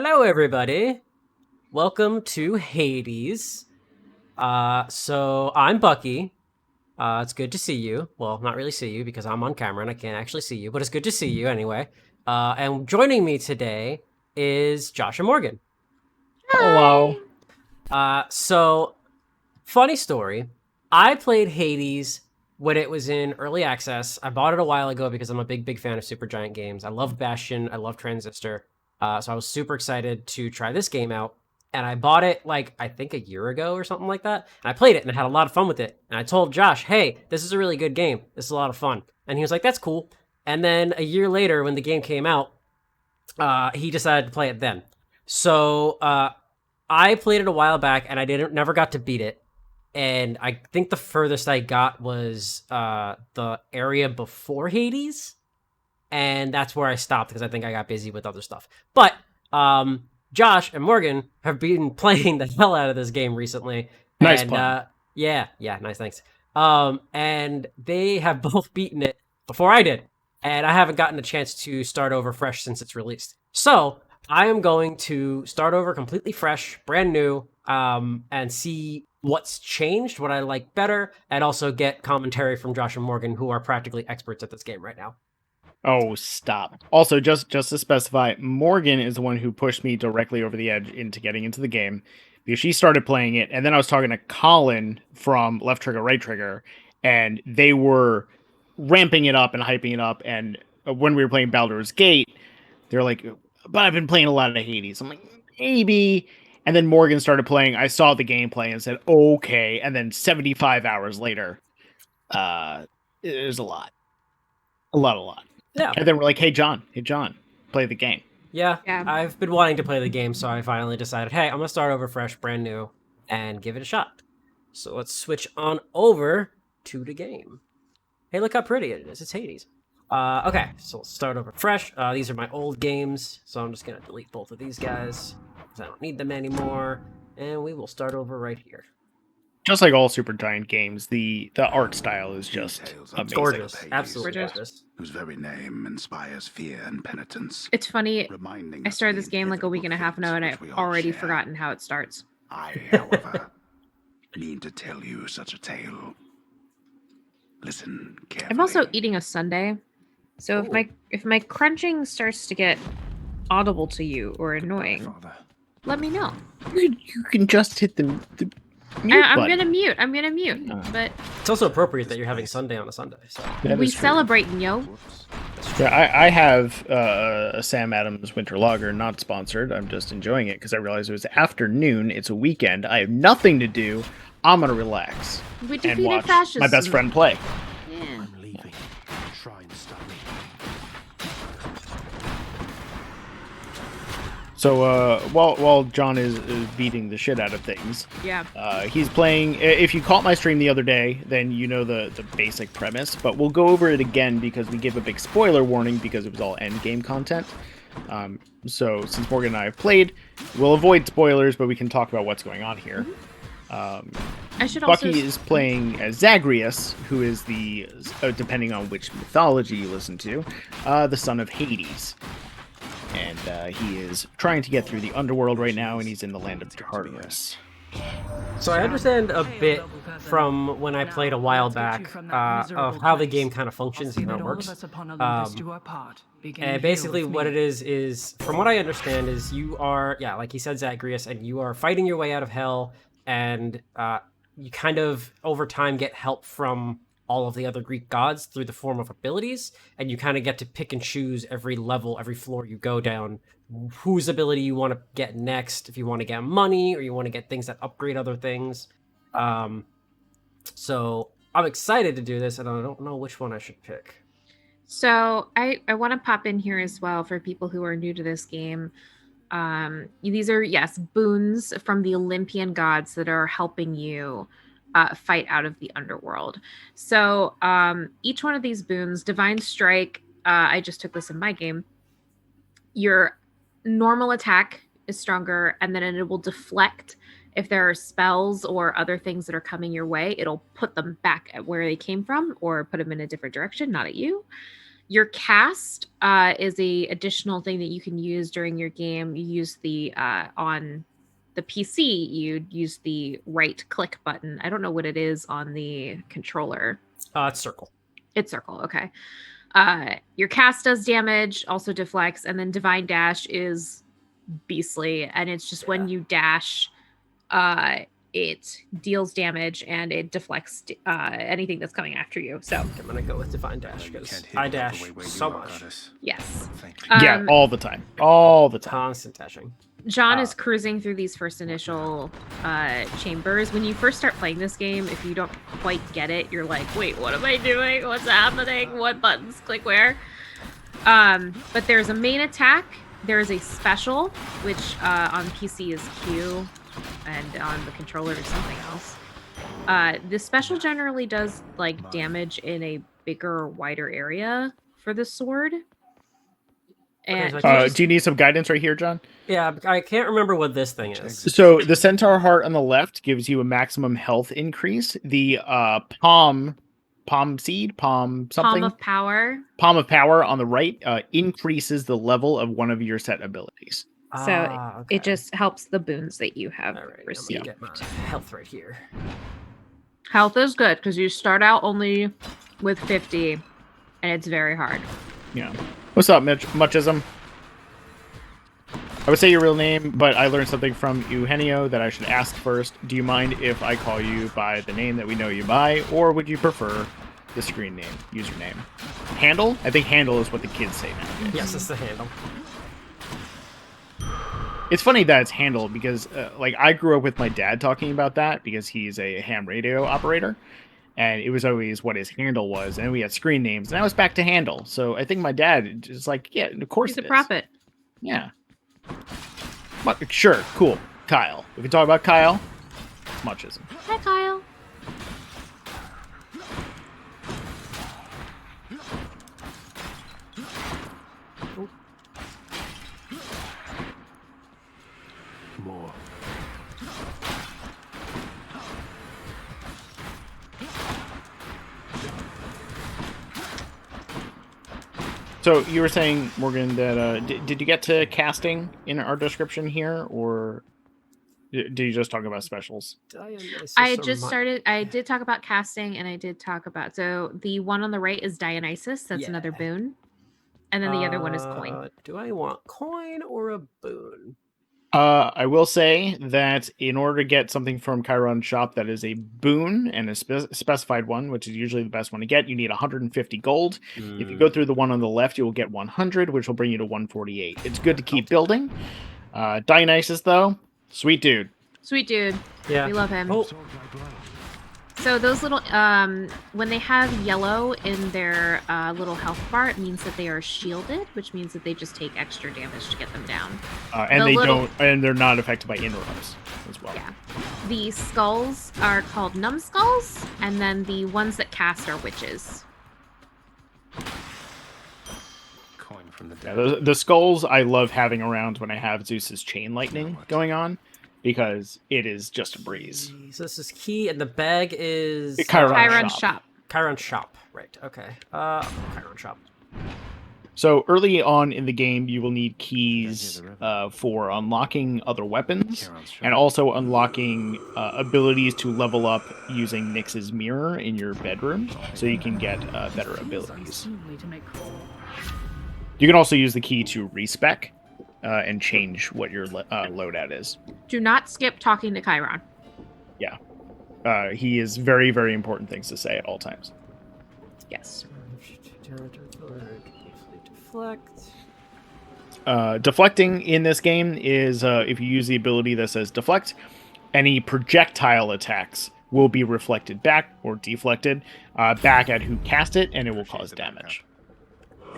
Hello, everybody. Welcome to Hades. So I'm Bucky. It's good to see you. Well, not really see you because I'm on camera and I can't actually see you, but it's good to see you anyway. And joining me today is Josh and Morgan. Hello. Hi. So funny story. I played Hades when it was in early access. I bought it a while ago because I'm a big fan of Supergiant games. I love Bastion. I love Transistor. So I was super excited to try this game out. And I bought it like I think a year ago or something like that. And I played it and I had a lot of fun with it. And I told Josh, "Hey, this is a really good game. This is a lot of fun." And he was like, "That's cool." And then a year later, when the game came out, he decided to play it then. So I played it a while back and I didn't never got to beat it. And I think the furthest I got was the area before Hades, and that's where I stopped because I think I got busy with other stuff. But Josh and Morgan have been playing the hell out of this game recently. Nice And pun. yeah, nice, thanks. And they have both beaten it before I did, and I haven't gotten a chance to start over fresh since it's released. So I am going to start over completely fresh, brand new, and see what's changed, what I like better, and also get commentary from Josh and Morgan, who are practically experts at this game right now. Oh, stop. Also, just to specify, Morgan is the one who pushed me directly over the edge into getting into the game because she started playing it, and then I was talking to Colin from Left Trigger, Right Trigger, and they were ramping it up and hyping it up. And when we were playing Baldur's Gate, they're like, "But I've been playing a lot of Hades." I'm like, "Maybe." And then Morgan started playing. I saw the gameplay and said, "Okay." And then 75 hours later, it was a lot. Yeah. And then we're like, hey, John, play the game. Yeah, Yeah. I've been wanting to play the game, so I finally decided, hey, I'm gonna start over fresh, brand new, and give it a shot. So let's switch on over to the game. Hey, look how pretty it is. It's Hades. Okay, so let's start over fresh. These are my old games, so I'm just gonna delete both of these guys because I don't need them anymore, and we will start over right here. Just like all Supergiant games, the art style is just Details amazing. Gorgeous, absolutely Gorgeous. gorgeous. whose very name inspires fear and penitence. It's funny. Reminding I us started of the this game like a week and a half ago, and inevitable I've fates which we all already share. forgotten how it starts. I, however, need to tell you such a tale. Listen carefully. I'm also eating a sundae, so Ooh. if my crunching starts to get audible to you or annoying, Father. let me know. You can just hit the mute I'm button. gonna mute. I'm gonna mute. Yeah. But It's also appropriate that you're having Sunday on a Sunday. So That we is true. celebrating, yo. Whoops. Yeah, I have a Sam Adams Winter Lager, not sponsored. I'm just enjoying it because I realized it was afternoon. It's a weekend. I have nothing to do. I'm gonna relax We and defeated watch fascism. my best friend play. Yeah. I'm leaving. Try and stop me. So while John is beating the shit out of things, Yeah. he's playing. If you caught my stream the other day, then you know the basic premise. But we'll go over it again because we give a big spoiler warning because it was all end game content. So since Morgan and I have played, we'll avoid spoilers, but we can talk about what's going on here. I should also. Bucky is playing as Zagreus, who is the depending on which mythology you listen to, the son of Hades. And he is trying to get through the underworld right now, and he's in the land of Tartarus. So I understand a bit from when I played a while back of how the game kind of functions and how it works. And basically what it is, from what I understand, is you are, yeah, like he said, Zagreus, and you are fighting your way out of hell, and you kind of, over time, get help from all of the other Greek gods through the form of abilities, and you kind of get to pick and choose every level, every floor you go down, whose ability you want to get next, if you want to get money or you want to get things that upgrade other things. So I'm excited to do this, and I don't know which one I should pick. So I want to pop in here as well for people who are new to this game. These are, yes, boons from the Olympian gods that are helping you fight out of the underworld. So each one of these boons, Divine Strike, I just took this in my game. Your normal attack is stronger, and then it will deflect. If there are spells or other things that are coming your way, it'll put them back at where they came from or put them in a different direction, not at you. Your cast is a additional thing that you can use during your game. You use the on the PC, you'd use the right click button. I don't know what it is on the controller. It's circle. It's circle. Okay. Your cast does damage, also deflects, and then Divine Dash is beastly, and it's just when you dash, it deals damage and it deflects anything that's coming after you. So I'm gonna go with Divine Dash because I dash so much. yes, Yeah, all the time. All the time. Constant dashing. John is cruising through these first initial chambers. When you first start playing this game, if you don't quite get it, you're like, wait, what am I doing? What's happening? What buttons click where? But there's a main attack. There's a special, which on PC is Q, and on the controller is something else. The special generally does like damage in a bigger, wider area for the sword. And do you need some guidance right here, John? Yeah, I can't remember what this thing is. So the centaur heart on the left gives you a maximum health increase. The palm something. Palm of power. Palm of power on the right increases the level of one of your set abilities. So it just helps the boons that you have received. Get my health right here. Health is good because you start out only with 50, and it's very hard. Yeah. What's up, Muchism? I would say your real name, but I learned something from Eugenio that I should ask first. Do you mind if I call you by the name that we know you by, or would you prefer the screen name, username? Handle? I think handle is what the kids say nowadays. Yes, it's the handle. It's funny that it's handle because, like, I grew up with my dad talking about that because he's a ham radio operator. And it was always what his handle was. And we had screen names. And I was back to handle. So I think my dad is like, yeah, of course he's a prophet. Yeah. Sure, cool. Kyle. We can talk about Kyle. Muchism. Hi, Kyle. More. So you were saying, Morgan, that did you get to casting in our description here, or did you just talk about specials? I just started. I did talk about casting, and I did talk about. So the one on the right is Dionysus. That's another boon, and then the other one is coin. Do I want coin or a boon? I will say that in order to get something from Chiron's shop that is a boon and a specified one, which is usually the best one to get, you need 150 gold. If you go through the one on the left, you will get 100, which will bring you to 148. It's good to keep building. Dionysus, though, sweet dude. Sweet dude. Yeah. We love him. Oh. So those little, when they have yellow in their little health bar, it means that they are shielded, which means that they just take extra damage to get them down. And they're not affected by interrupts as well. Yeah. The skulls are called numbskulls, and then the ones that cast are witches. Coin from the dead. The skulls I love having around when I have Zeus's chain lightning going on, because it is just a breeze. So this is key, and the bag is Chiron's shop. Chiron's shop, right? Okay. Chiron shop. So early on in the game, you will need keys for unlocking other weapons, and also unlocking abilities to level up using Nyx's mirror in your bedroom, so you can get better abilities. You can also use the key to respec. And change what your loadout is. Do not skip talking to Chiron. Yeah. He is very, very important things to say at all times. Yes. Deflect. Deflecting in this game is if you use the ability that says deflect, any projectile attacks will be reflected back or deflected back at who cast it, and it will cause damage.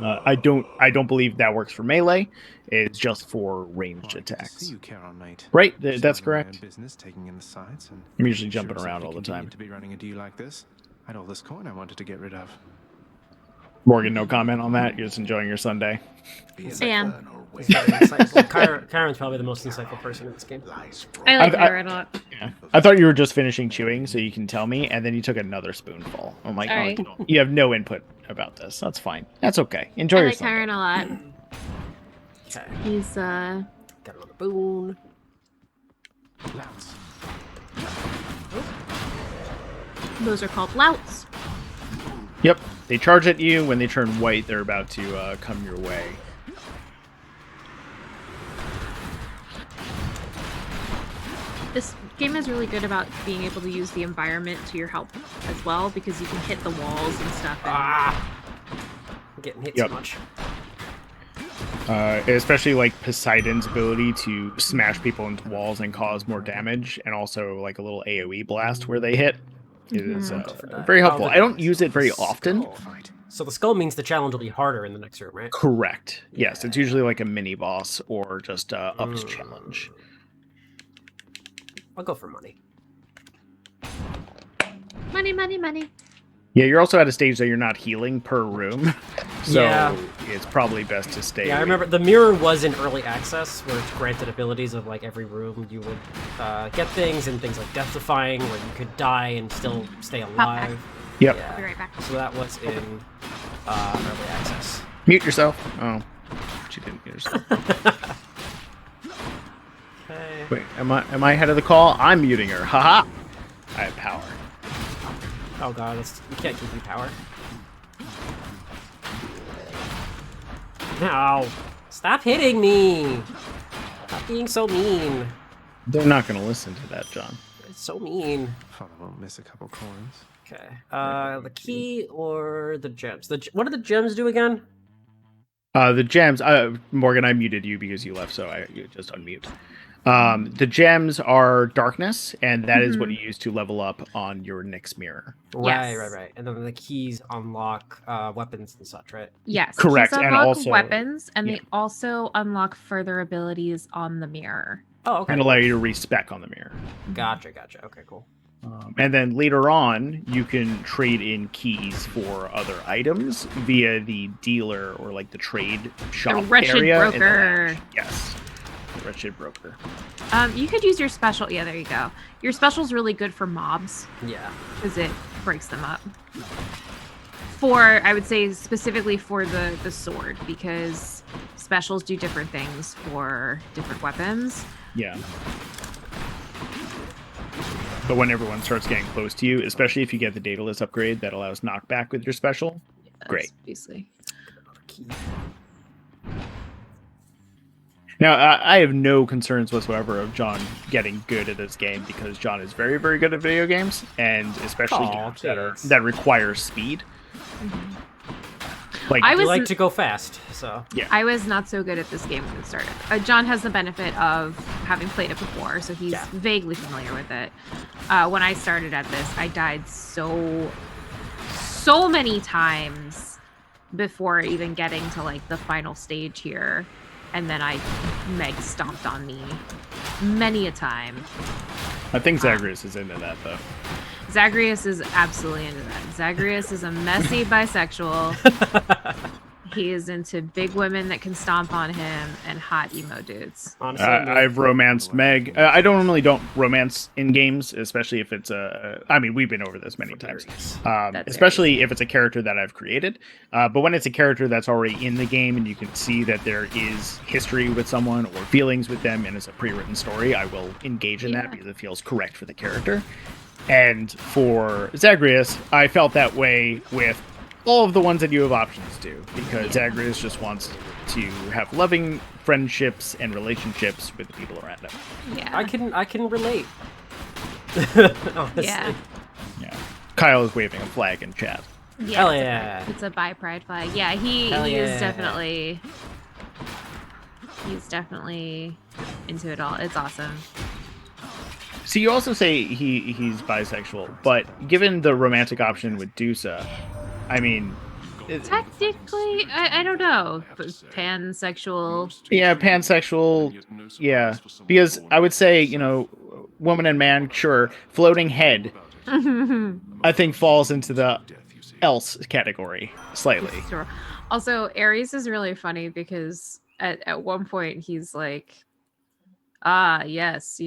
I don't believe that works for melee. It's just for ranged attacks. Right, that's correct. I'm usually jumping around all the time. To be running a deal like this, I had all this coin I wanted to get rid of. Morgan, no comment on that. You're just enjoying your Sunday. I am. He's very insightful. Kyron's probably the most insightful person in this game. I like I- Kyron a lot. Yeah. I thought you were just finishing chewing, so you can tell me, and then you took another spoonful. I'm like, All oh, right. you have no input about this. That's fine. That's okay. Enjoy I like yourself. Kyron a lot. Okay, He's got another boon. those are called louts. Yep. They charge at you. When they turn white, they're about to come your way. This game is really good about being able to use the environment to your help as well, because you can hit the walls and stuff. And I'm getting hit Yep. too much. Especially like Poseidon's ability to smash people into walls and cause more damage, and also like a little AoE blast where they hit is Go for that. very helpful. Oh, I don't use it very often. So the skull means the challenge will be harder in the next room, right? Correct. Yes, it's usually like a mini boss or just a ups Mm. challenge. I'll go for money. money, money, money. Yeah, you're also at a stage that you're not healing per room, so Yeah. it's probably best to stay. Yeah, I away. remember the mirror was in early access, where it's granted abilities of like every room you would get things, and things like death defying, where you could die and still stay back. alive. Yep. I'll be Yeah. right back. So that was in early access. Mute yourself. Oh, she didn't mute herself. Okay. Wait, am I ahead of the call? I'm muting her. Haha. I have power. Oh god, you can't keep your power. No! Stop hitting me! Stop being so mean. They're not going to listen to that, John. It's so mean. Probably won't miss a couple coins. Okay. The key or the gems? What do the gems do again? The gems. Morgan, I muted you because you left, so you just unmute. The gems are darkness, and that is what you use to level up on your Nyx mirror. Right, Yes. right. And then the keys unlock weapons and such, right? Yes. Correct, These and unlock also- weapons, and yeah. they also unlock further abilities on the mirror. Oh, okay. And allow you to respec on the mirror. Gotcha. Okay, cool. And then later on, you can trade in keys for other items via the dealer or like the trade shop wretched area. in the broker. lounge. Yes, the wretched broker. You could use your special. Yeah, there you go. Your special's really good for mobs Yeah. because it breaks them up. For, I would say specifically for the sword, because specials do different things for different weapons. Yeah. But when everyone starts getting close to you, especially if you get the Daedalus upgrade that allows knockback with your special, great. Obviously. Key. Now, I have no concerns whatsoever of John getting good at this game because John is very, very good at video games, and especially Aw, games that thanks. that require speed. Like, I I was like to go fast, so I was not so good at this game when it started. John has the benefit of having played it before, so he's Yeah. vaguely familiar with it. When I started at this, I died so many times before even getting to like the final stage here, and then Meg stomped on me many a time. I think Zagreus is into that though. Zagreus is absolutely into that. Zagreus is a messy bisexual. He is into big women that can stomp on him and hot emo dudes. honestly, I've romanced Meg. I don't romance in games, especially if it's a. I mean, we've been over this many times. That's Especially if it's a character that I've created. But when it's a character that's already in the game and you can see that there is history with someone or feelings with them and it's a pre-written story, I will engage in that Yeah. because it feels correct for the character. And for Zagreus, I felt that way with all of the ones that you have options to, because Zagreus just wants to have loving friendships and relationships with the people around him. Yeah. I can relate. Honestly. Yeah. Yeah. Kyle is waving a flag in chat. Yeah, Hell it's a yeah. pride- it's a bi pride flag. Yeah, he Hell is yeah. definitely into it all. It's awesome. So you also say he's bisexual, but given the romantic option with Dusa, I mean, Technically, I don't know. But pansexual. yeah, pansexual, yeah, because I would say, woman and man, sure, floating head, I think falls into the else category slightly. Sure. Also, Aries is really funny because at one point he's like, ah, yes,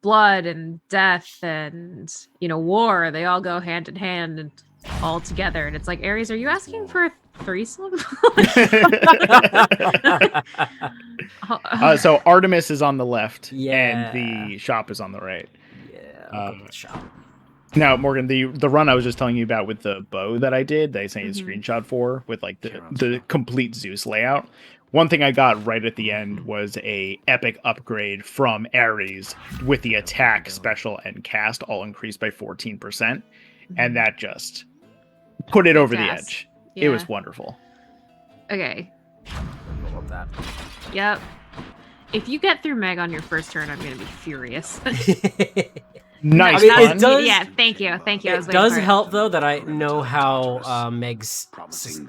blood and death and war, they all go hand in hand and all together. And it's like, Ares, are you asking for a threesome? So Artemis is on the left, Yeah. and the shop is on the right. Yeah, I'll go with the shop. Now, Morgan, the run I was just telling you about with the bow that I did, that I sent you a Mhm. screenshot for, with like the complete Zeus layout. One thing I got right at the end was a epic upgrade from Ares with the attack, special, and cast all increased by 14%, and that just put it over the Yes. edge. Yeah. It was wonderful. Okay. I love that. Yep. If you get through Meg on your first turn, I'm gonna be furious. Nice. I mean, it fun. does- Yeah, thank you. I was It waiting does for it. help though that I know how Meg's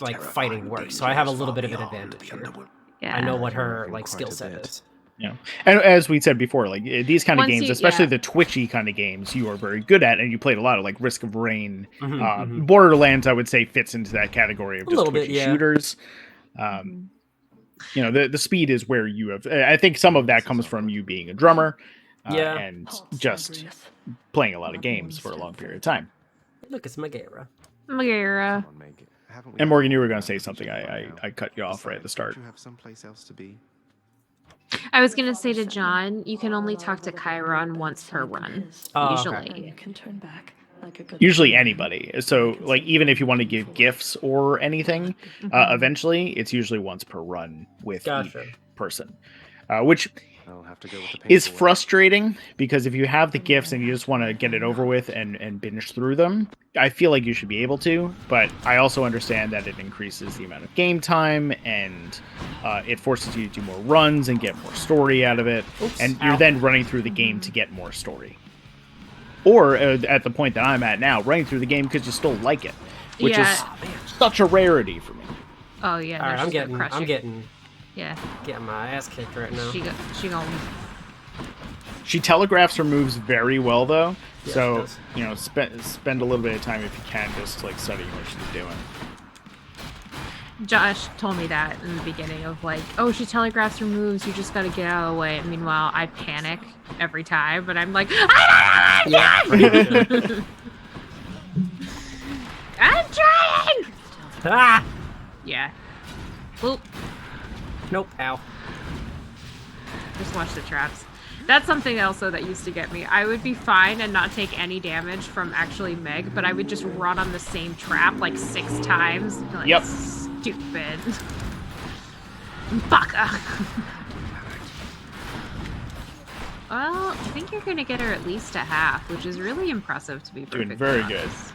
like fighting works, so I have a little bit of an advantage here. Yeah. I know what her Quite like a skill set bit. is. Yeah, and as we said before, like these kind of Once games, you- especially yeah. the twitchy kind of games, you are very good at, and you played a lot of like Risk of Rain. Mhm, mhm. Borderlands, I would say, fits into that category of A just little bit, twitchy yeah. shooters. Mhm. The speed is where you have. I think some of that comes from you being a drummer, Yeah. and just playing a lot of games for a long period of time. Look, it's Megara. Megara. Come on, Meg. Haven't we And had Morgan, you were enough going to say of something. each other I now? cut you off right at the Besides, start. don't you have someplace else to be? I was gonna say to John, you can only talk to Chiron once per run, Oh, okay. usually. Usually anybody. So like even if you want to give gifts or anything, eventually it's usually once per run with Gotcha. each person, which I'll have to go with the is painful way. frustrating because if you have the gifts and you just want to get it over with and binge through them, I feel like you should be able to. But I also understand that it increases the amount of game time and it forces you to do more runs and get more story out of it. Oops. And you're Ow. then running through the game to get more story. Or at the point that I'm at now, running through the game because you still like it, which Yeah. is such a rarity for me. Oh yeah. All right, no, I'm she's gonna crush you. getting Yeah. my ass kicked right now. She gonna. She telegraphs her moves very well, though. Yeah, she So does. spend a little bit of time if you can, just like studying what she's doing. Josh told me that in the beginning of like, oh, she telegraphs her moves. You just gotta get out of the way. And meanwhile, I panic every time, but I'm like, Yeah, pretty much. I'm trying. Ah! Yeah. Oop. Nope. Ow. Just watch the traps. That's something else though that used to get me. I would be fine and not take any damage from actually Meg, but I would just run on the same trap like 6 times. Like, Yep. Stupid. Baka. Well, I think you're gonna get her at least a half, which is really impressive to be Doing perfectly very good. honest.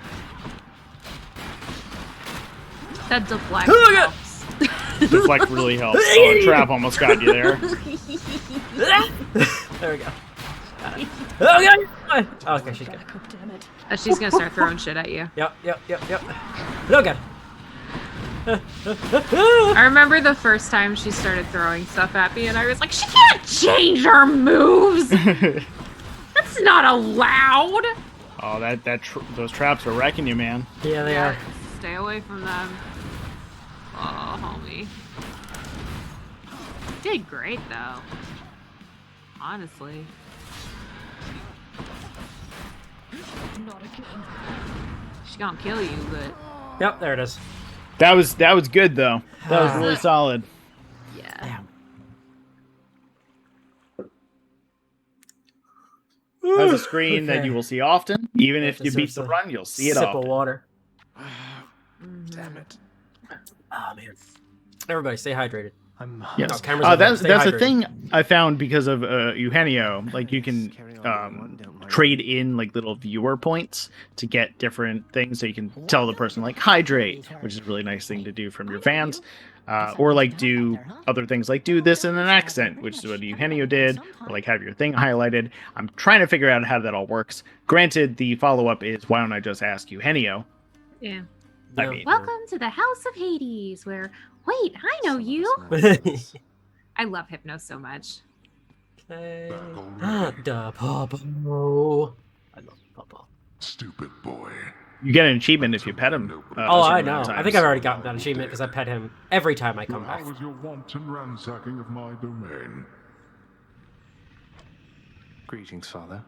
That deflect Oh, yeah. helps. Deflect really helps. Oh, a trap almost got you there. There we go. Got it. Oh, God. Oh, okay, she's good. She's gonna start throwing shit at you. Yep. No good. I remember the first time she started throwing stuff at me, and I was like, she can't change her moves! That's not allowed! Oh, those traps are wrecking you, man. Yeah, they are. Stay away from them. Oh, homie. You did great, though. Honestly. She's gonna kill you, but Yep, there it is. That was good though. That was really solid. yeah. Has a screen that Okay. you will see often. Even if you Deserves beat the a run, you'll see it Sip often. of water. Damn it. Oh man. Everybody, stay hydrated. I'm Yes. Oh, cameras on. That's Stay a hydrated. thing I found because of Eugenio. Like you can trade in like little viewer points to get different things, so you can tell the person like hydrate, which is a really nice thing to do from your fans. Or like do other things like do this in an accent, which is what Eugenio did, or like have your thing highlighted. I'm trying to figure out how that all works. Granted, the follow-up is why don't I just ask Eugenio? Yeah. I Yeah. mean, Welcome to the House of Hades, where wait, I know you. I love Hypno so much. Okay. Da Papa. I love Papa. Stupid boy. You get an achievement if you pet him. Oh, a I certain know. amount of I think times. I've already gotten that achievement because I pet him every time I come back. How was your wanton ransacking of my domain? Greetings, Father.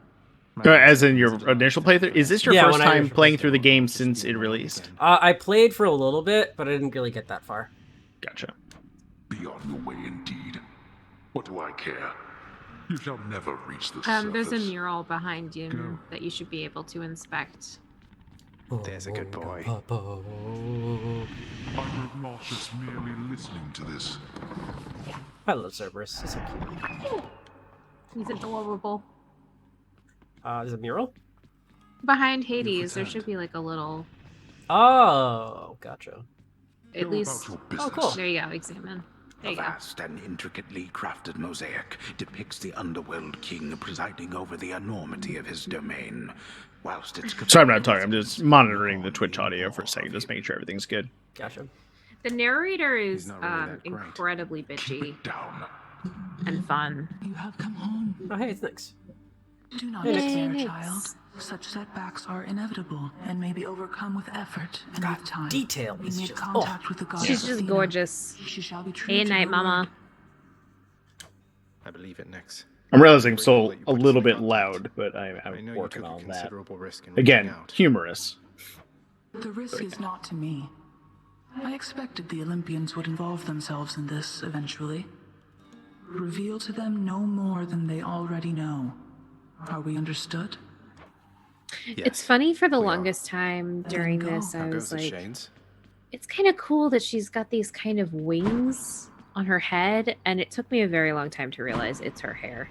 As in your initial playthrough? Is this your Yeah, first when I time initially playing played through the game since it released? I played for a little bit, but I didn't really get that far. Gotcha. Be on your way indeed. What do I care? You shall never reach the surface. There's a mural behind you Go. that you should be able to inspect. There's a good boy. I grow nauseous merely listening to this. I love Cerberus. He's so cute. He's adorable. There's a mural? Behind Hades, there returned. should be like a little, Oh, gotcha. at Go least. about your business. cool. There you go. Examine. There A you go. vast and intricately crafted mosaic depicts the underworld king presiding over the enormity of his domain, whilst its Sorry, I'm not talking. I'm just monitoring the Twitch audio for a second, just making sure everything's good. Gotcha. The narrator is not really that great. incredibly Keep bitchy it down. and fun. You have come home. Oh, hey, it's Nyx. Do not Hey, despair, Nyx. child. Such setbacks are inevitable and may be overcome with effort and with time. Detail We is made just... contact with the goddess She's just Athena. gorgeous. She shall be true Hey, to night, her mama. word. I believe it next. I'm realizing I'm still a little bit loud, but I I'm know you working took a on that. considerable risk in reaching Again, out. humorous. The risk is not to me. I expected the Olympians would involve themselves in this eventually. Reveal to them no more than they already know. Are we understood? It's funny for the we are. longest time during go. this. How I goes was it, like, Shanes? it's kind of cool that she's got these kind of wings on her head, and it took me a very long time to realize it's her hair.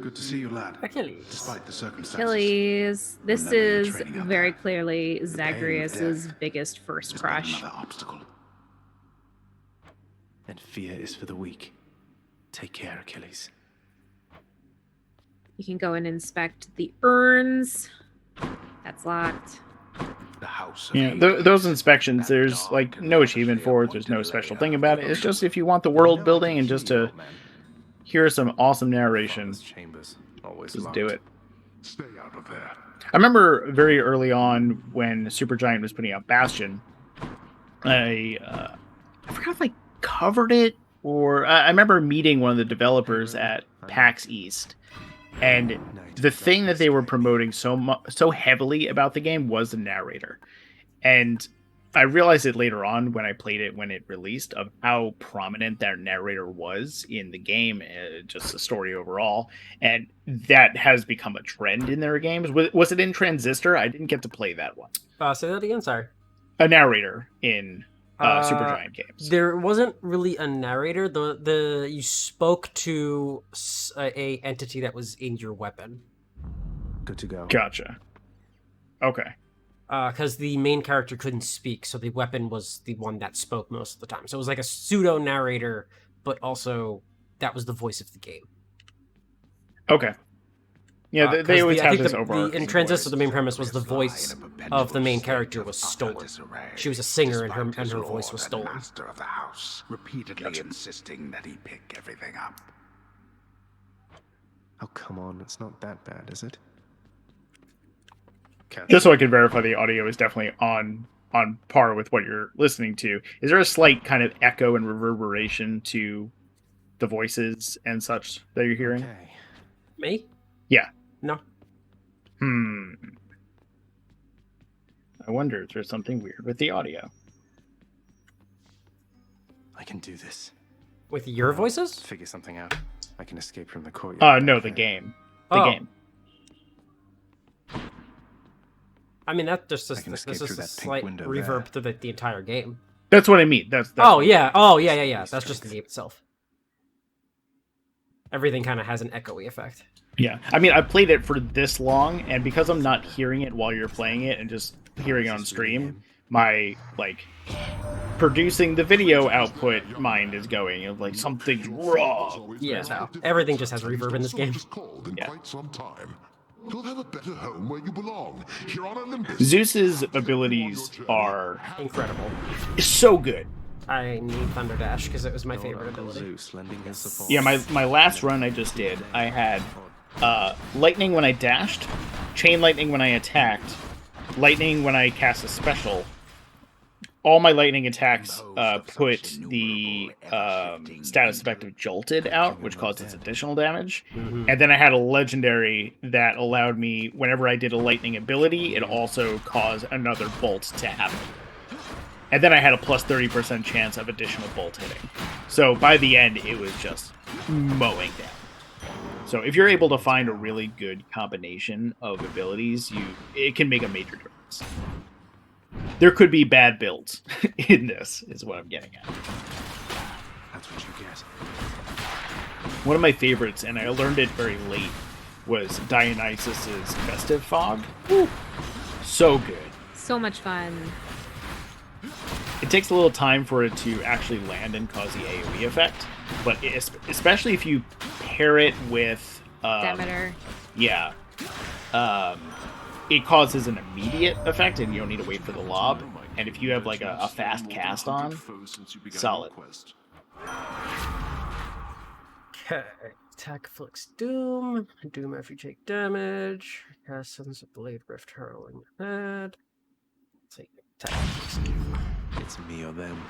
Good to see you, lad. Achilles. Despite the circumstances. Achilles. This Remember your is training out very there. clearly pain of Zagreus's death biggest first Just but crush. another obstacle. And fear is for the weak. Take care, Achilles. You can go and inspect the urns. That's locked. The house of Yeah, Hades. those inspections, That there's dog like can no never achievement be for it. There's no appointed special layer thing of about the it. It's ocean. just if you want the You world know I building can and kill just you, to old man. hear some awesome narration, Father's chambers, always just locked. do it. Stay out of there. I remember very early on when Supergiant was putting out Bastion, I forgot if I covered it or I remember meeting one of the developers at PAX East, and the thing that they were promoting so heavily about the game was the narrator, and I realized it later on when I played it when it released of how prominent that narrator was in the game, just the story overall, and that has become a trend in their games. Was it in Transistor? I didn't get to play that one. Say that again, sorry. A narrator in Supergiant games. There wasn't really a narrator. You spoke to a entity that was in your weapon. Good to go. Gotcha. Okay. Because the main character couldn't speak, so the weapon was the one that spoke most of the time. So it was like a pseudo narrator, but also that was the voice of the game. Okay. Yeah, they 'cause always I have think this in overarching Transistor, voice. the main premise was the voice of the main character was Utter stolen. disarray, She was a singer, and despite his her voice was lord stolen. and master of the house, repeatedly insisting that he pick everything up. Oh, come on. It's not that bad, is it? Just so I can verify the audio is definitely on par with what you're listening to. Is there a slight kind of echo and reverberation to the voices and such that you're hearing? Okay. Me? Yeah. No. I wonder if there's something weird with the audio. I can do this. With your voices? Figure something out. I can escape from the courtyard. No, back the there. game. Oh. The game. I mean, that just I can escape this is through a that pink slight window reverb there. to the entire game. That's what I mean. That's Oh what- yeah. Oh yeah. That's Strength. just the game itself. Everything kind of has an echoey effect. Yeah. I mean, I played it for this long, and because I'm not hearing it while you're playing it and just hearing it on stream, my producing the video output mind is going of like something's wrong. Yeah, no. Everything just has reverb in this game. In Yeah. quite some time. You'll have a better home where you belong, here on Olympus. Zeus's abilities are Incredible. so good. I need Thunder Dash because it was my Old favorite Uncle ability. Zeus lending his support. Yeah, my last run I just did, I had lightning when I dashed, chain lightning when I attacked, lightning when I cast a special. All my lightning attacks put the status effect of Jolted out, which causes additional damage. And then I had a legendary that allowed me, whenever I did a lightning ability, it also caused another bolt to happen. And then I had a plus 30% chance of additional bolt hitting. So by the end, it was just mowing down. So if you're able to find a really good combination of abilities, it can make a major difference. There could be bad builds in this, is what I'm getting at. That's what you get. One of my favorites, and I learned it very late, was Dionysus's Festive Fog. Ooh, so good. So much fun. It takes a little time for it to actually land and cause the AoE effect, but especially if you pair it with... Demeter. Yeah. It causes an immediate effect, and you don't need to wait for the lob. And if you have like a fast cast on, solid. Okay. Attack afflicts Doom. Doom after you take damage. Cast Sons of Blade Rift hurling your head. Take attack afflicts Doom. It's me or them.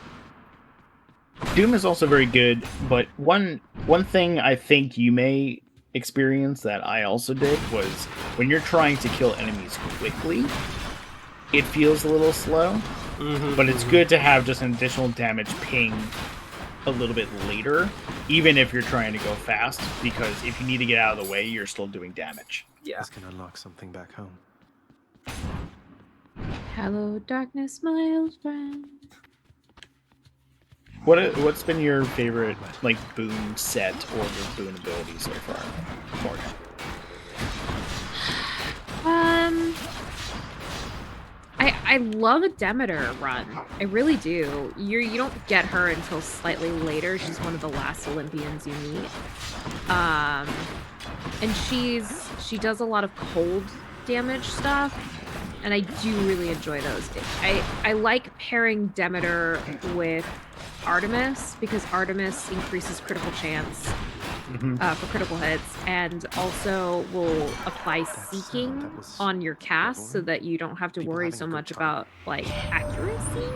Doom is also very good, but one thing I think you may experience that I also did was when you're trying to kill enemies quickly, it feels a little slow, but it's good to have just an additional damage ping a little bit later, even if you're trying to go fast, because if you need to get out of the way, you're still doing damage. Yeah. This can unlock something back home. Hello, darkness, my old friend. What's been your favorite like boon set or your boon ability so far, Morgan? I love a Demeter run. I really do. You don't get her until slightly later. She's one of the last Olympians you meet. And she does a lot of cold damage stuff, and I do really enjoy those. I like pairing Demeter with Artemis, because Artemis increases critical chance for critical hits, and also will apply Seeking on your cast so that you don't have to worry so much about like accuracy.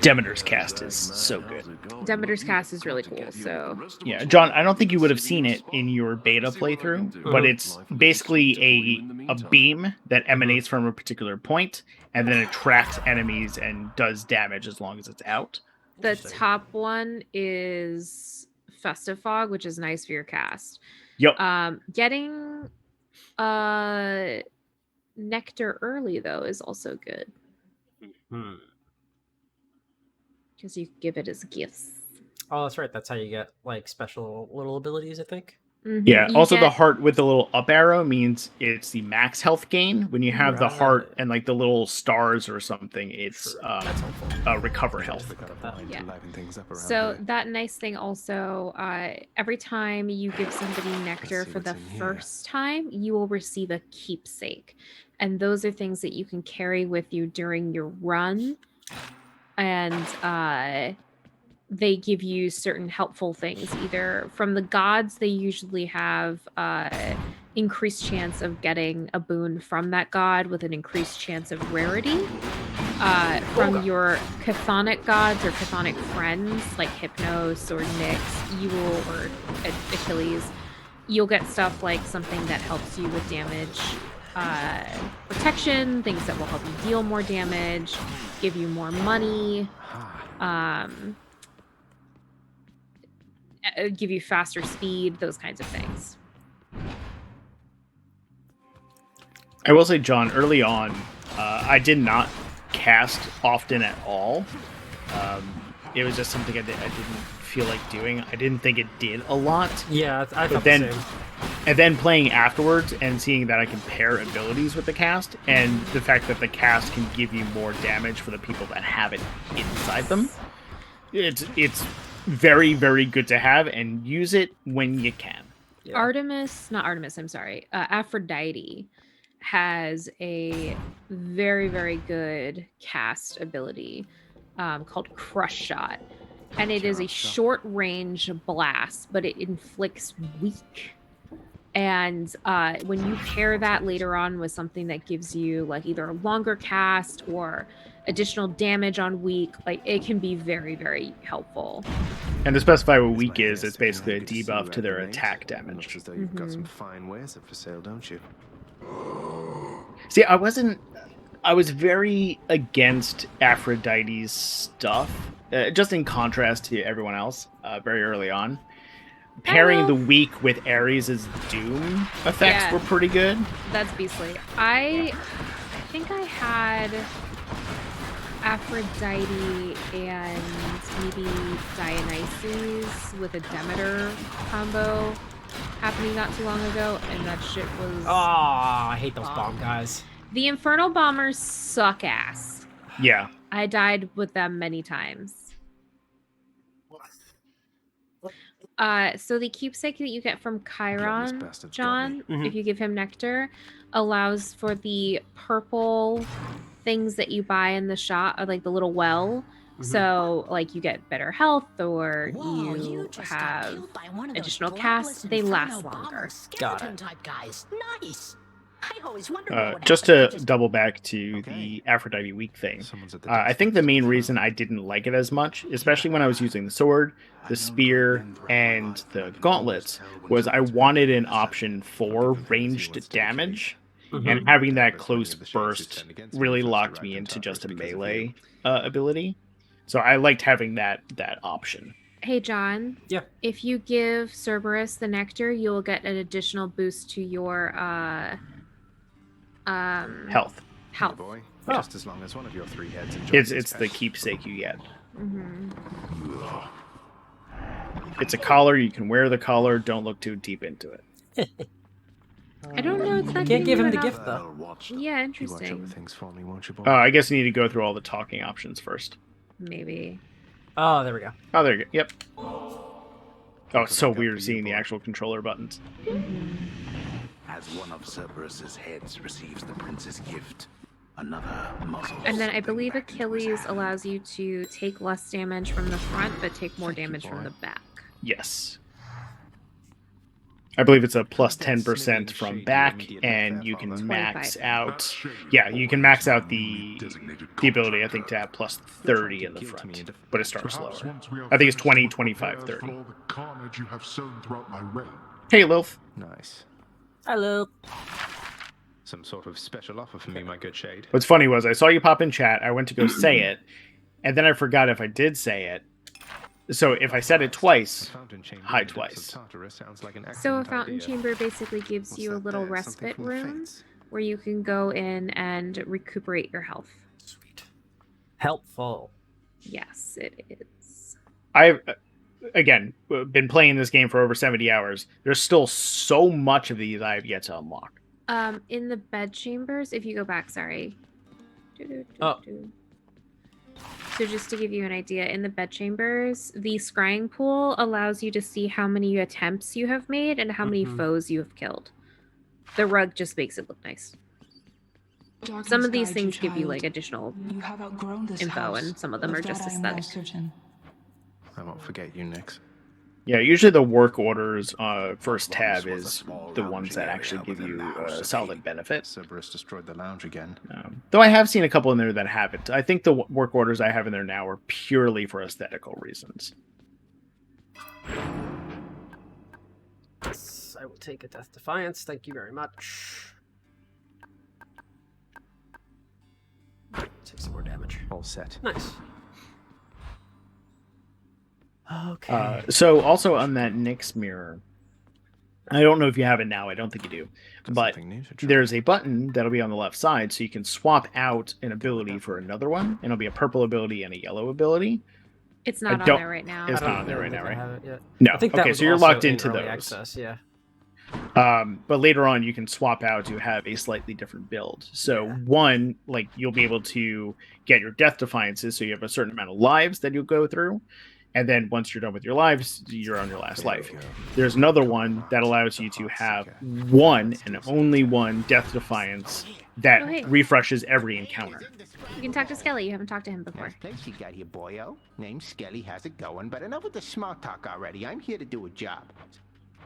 Demeter's cast is so good. Demeter's cast is really cool. So Yeah, John, I don't think you would have seen it in your beta playthrough, but it's basically a beam that emanates from a particular point and then attracts enemies and does damage as long as it's out. the top one is Festive Fog, which is nice for your cast. Yep. Getting Nectar early though is also good because you give it as gifts. Oh, that's right. That's how you get like special little abilities, I think. Yeah. You Also, get- the heart with the little up arrow means it's the max health gain. When you have the heart Right. and like the little stars or something, it's That's helpful. recover health. Yeah. Liven things up around So here. that nice thing also, every time you give somebody nectar see for the what's in here. first time, you will receive a keepsake. And those are things that you can carry with you during your run. And they give you certain helpful things. Either from the gods, they usually have increased chance of getting a boon from that god with an increased chance of rarity. From your chthonic gods or chthonic friends like Hypnos or Nyx, you will, or Achilles, you'll get stuff like something that helps you with damage protection, things that will help you deal more damage, give you more money, give you faster speed, those kinds of things. I will say, John, early on, I did not cast often at all. It was just something I didn't feel like doing. I didn't think it did a lot. Yeah, I But thought then, the same. and then playing afterwards and seeing that I can pair abilities with the cast, and the fact that the cast can give you more damage for the people that have it inside them. It's very, very good to have, and use it when you can. Yeah. Aphrodite has a very, very good cast ability called Crush Shot. And it is a short range blast, but it inflicts weak And when you pair that later on with something that gives you like either a longer cast or additional damage on weak, like it can be very, very helpful. And to specify what weak is, it's basically a debuff to their attack damage. As though you've got some fine wares up for sale, don't you? See, I was very against Aphrodite's stuff, just in contrast to everyone else very early on. Pairing the weak with Ares' Doom effects were pretty good. That's beastly. I think I had Aphrodite and maybe Dionysus with a Demeter combo happening not too long ago, and that shit was... Oh, I hate those bomb guys. The Infernal Bombers suck ass. Yeah. I died with them many times. So the keepsake that you get from Chiron, John, if you give him nectar, allows for the purple things that you buy in the shop, or like the little well. So like you get better health, or you have additional casts. They last longer. Got it. Nice. I always wondered just to double back to the Aphrodite weak thing, I think the main reason I didn't like it as much, especially when I was using the sword, the spear, and the gauntlets, was I wanted an option for ranged damage, and having that close burst really locked me into just a melee ability. So I liked having that option. Hey, John. Yeah. If you give Cerberus the nectar, you'll get an additional boost to your Health. Health. Boy, just as long as one of your three heads enjoys It's the keepsake you get. Mm-hmm. It's a collar. You can wear the collar. Don't look too deep into it. I don't know. It's not Can't give him the enough. gift though. Yeah, You watch interesting. over things for me, won't you, boy? I guess you need to go through all the talking options first. Maybe. Oh, there we go. Oh, there you go. Yep. Oh, it's so weird seeing the actual controller buttons. As one of Cerberus's heads receives the prince's gift, another muzzles. And then I them believe back into his Achilles hand. allows you to take less damage from the front, but take more damage from the back. Yes. I believe it's a plus 10% from back, and you can max 25. out. Yeah, you can max out the ability, I think, to have plus 30 in the front, but it starts Perhaps lower. once we have I think it's finished 20, with 25, repairs 30. for all the carnage you have sown throughout my reign. Hey, Lilth. Nice. Hello. Some sort of special offer for me, my good shade. What's funny was I saw you pop in chat, I went to go say it, and then I forgot if I did say it. So if I said it twice, hi twice. So a fountain chamber basically gives you a little respite room where you can go in and recuperate your health. Sweet. Helpful. Yes, it is. I've, again, been playing this game for over 70 hours. There's still so much of these I have yet to unlock. In the bed chambers, if you go back, sorry. Oh. So just to give you an idea, in the bed chambers, the scrying pool allows you to see how many attempts you have made and how many foes you have killed. The rug just makes it look nice. Some of these things give you like additional You have outgrown this info, house. and some of them Of are just that I am well aesthetic. certain. I won't forget you, Nix. Yeah, usually the work orders first tab is the ones that actually give you a solid benefit. Cerberus destroyed the lounge again. Though I have seen a couple in there that haven't. I think the work orders I have in there now are purely for aesthetical reasons. Yes, I will take a Death Defiance. Thank you very much. Take some more damage. All set. Nice. Okay. So also on that Nyx mirror, I don't know if you have it now. I don't think you do. Got But something new to try. there's a button that'll be on the left side, so you can swap out an ability for another one. And it'll be a purple ability and a yellow ability. It's not on don't- there right now. it's I don't not on there right think now, I right? have it yet. No. I think that Okay, was so you're also locked in into early those. access, yeah. But later on, you can swap out to have a slightly different build. So one, like you'll be able to get your death defiances, so you have a certain amount of lives that you'll go through, and then once you're done with your lives, you're on your last There life. we go. There's another one that allows you to have one and only one death defiance that Oh, hey. refreshes every encounter. You can talk to Skelly. You haven't talked to him before. Nice place you got here, boyo. Name's Skelly. How's it going? But enough with the small talk already. I'm here to do a job.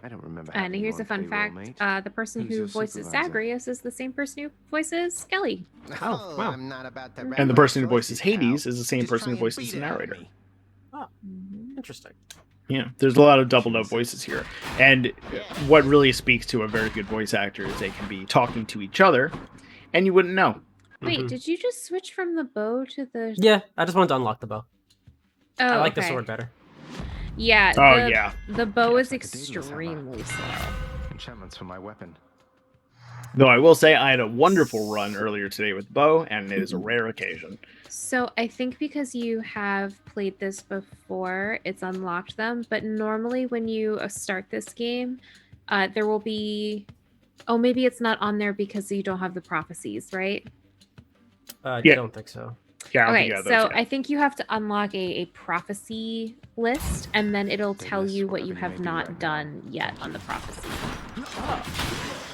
I don't remember. And having you here's a on fun payroll, fact: mate. the person Who's who your voices supervisor? Zagreus is the same person who voices Skelly. Oh, wow. I'm not about to And the wrap person my who voices choices, pal. Hades is the same Just person who try and voices beat the it out of narrator. me. Oh, interesting. Yeah, there's a lot of double dub voices here. And what really speaks to a very good voice actor is they can be talking to each other, and you wouldn't know. Wait, Mhm. did you just switch from the bow to the? Yeah, I just wanted to unlock the bow. Oh, I like the okay. sword better. Yeah. Oh, the, yeah. The bow is Chaos like a daedalus hammer. extremely slow. Enchantments for my weapon. Though I will say I had a wonderful run earlier today with bow, and it is a rare occasion. So I think because you have played this before, it's unlocked them. But normally when you start this game, there will be. Oh, maybe it's not on there because you don't have the prophecies, right? I Yeah. don't think so. Yeah, I don't think Okay, you have so those yet. I think you have to unlock a prophecy list, and then it'll They tell list you what you whatever you have may do not right now. done yet on the prophecy.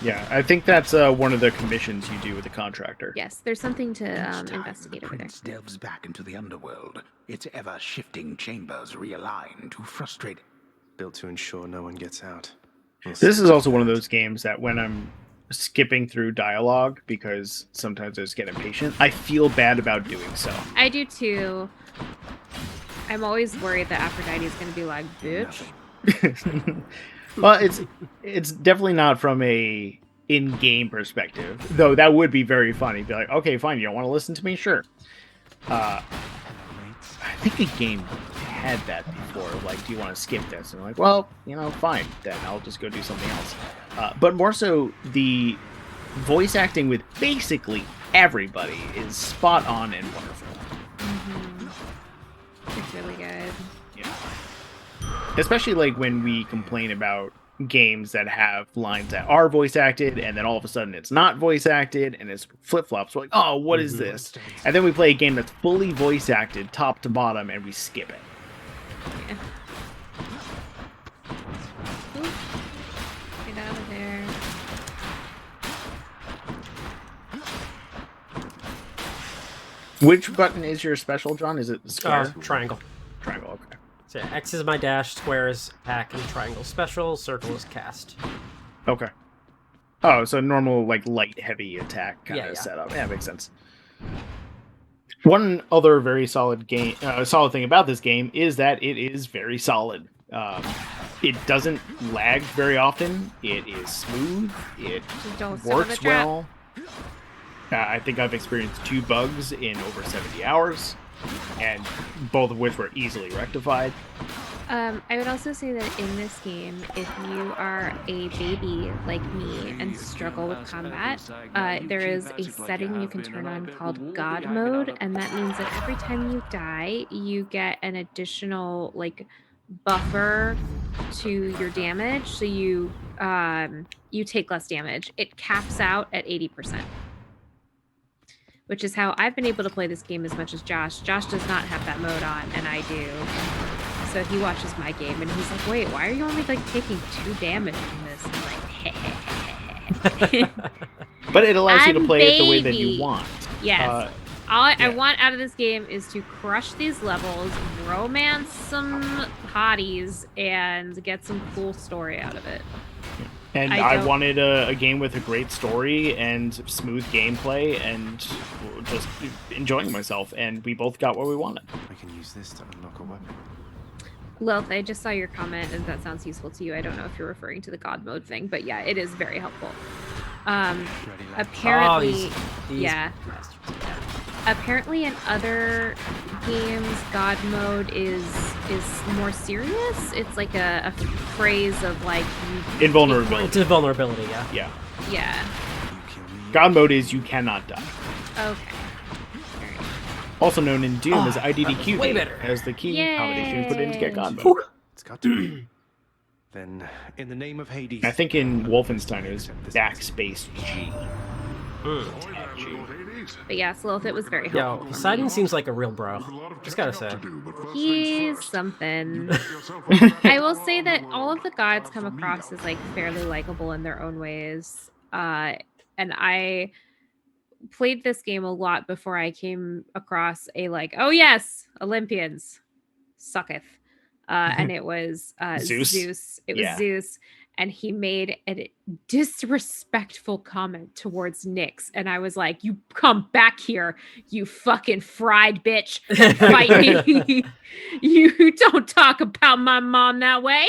Yeah, I think that's one of the commissions you do with the contractor. Yes, there's something to Each time investigate the over there. prince delves back into the underworld, its ever-shifting chambers realign to frustrate. Built to ensure no one gets out. We'll This see is also about one of that. those games that when I'm skipping through dialogue, because sometimes I just get impatient, I feel bad about doing so. I do too. I'm always worried that Aphrodite is going to be like, bitch. Well, it's definitely not from a in-game perspective, though that would be very funny. Be like, okay, fine, you don't want to listen to me? Sure. I think a game had that before. Like, do you want to skip this? And I'm like, well, fine, then I'll just go do something else. But more so, the voice acting with basically everybody is spot on and wonderful. It's really good. Yeah. Especially like when we complain about games that have lines that are voice acted and then all of a sudden it's not voice acted and it's flip-flops. We're like, oh, what is this? And then we play a game that's fully voice acted top to bottom and we skip it. Yeah. Oop. Get out of there. Which button is your special, John? Is it the square? Triangle. Triangle, okay. So yeah, X is my dash, square is attack, and triangle special, circle is cast. Okay. Oh, so normal, like, light, heavy attack kind Yeah, of yeah. setup. Yeah, makes sense. One other very solid solid thing about this game is that it is very solid. It doesn't lag very often. It is smooth. It Just don't sit on the works trap. well. I think I've experienced 2 bugs in over 70 hours, and both of which were easily rectified. I would also say that in this game, if you are a baby like me and struggle with combat, there is a setting you can turn on called God mode, and that means that every time you die, you get an additional buffer to your damage, so you take less damage. It caps out at 80%. Which is how I've been able to play this game as much as Josh. Josh does not have that mode on, and I do. So he watches my game, and he's like, wait, why are you only taking 2 damage from this? I'm like, But it allows you to I'm play it the way that baby. you want. Yes. All I yeah. want out of this game is to crush these levels, romance some hotties, and get some cool story out of it. And I wanted a game with a great story and smooth gameplay and just enjoying myself. And we both got what we wanted. I can use this to unlock a weapon. Lilith, I just saw your comment, and that sounds useful to you. I don't know if you're referring to the God mode thing, but yeah, it is very helpful. Apparently, yeah. Apparently, in other games, God mode is more serious. It's like a phrase of invulnerability. It's invulnerability, yeah. Yeah. Yeah. God mode is you cannot die. Okay. Also known in Doom as IDDQ, way better. as the key Yay. combination you put in to get God mode. It's got to be. Then, in the name of Hades. I think in Wolfenstein it was backspace G. But yeah, Lilith, it was very Yo, helpful. Poseidon seems like a real bro. Just gotta say. He's something. I will say that all of the gods come across as fairly likable in their own ways. And I played this game a lot before I came across oh yes, Olympians sucketh. And it was Zeus? Zeus. It was Yeah. Zeus. and he made a disrespectful comment towards Nyx, and I was like, "You come back here, you fucking fried bitch, and fight me! You don't talk about my mom that way."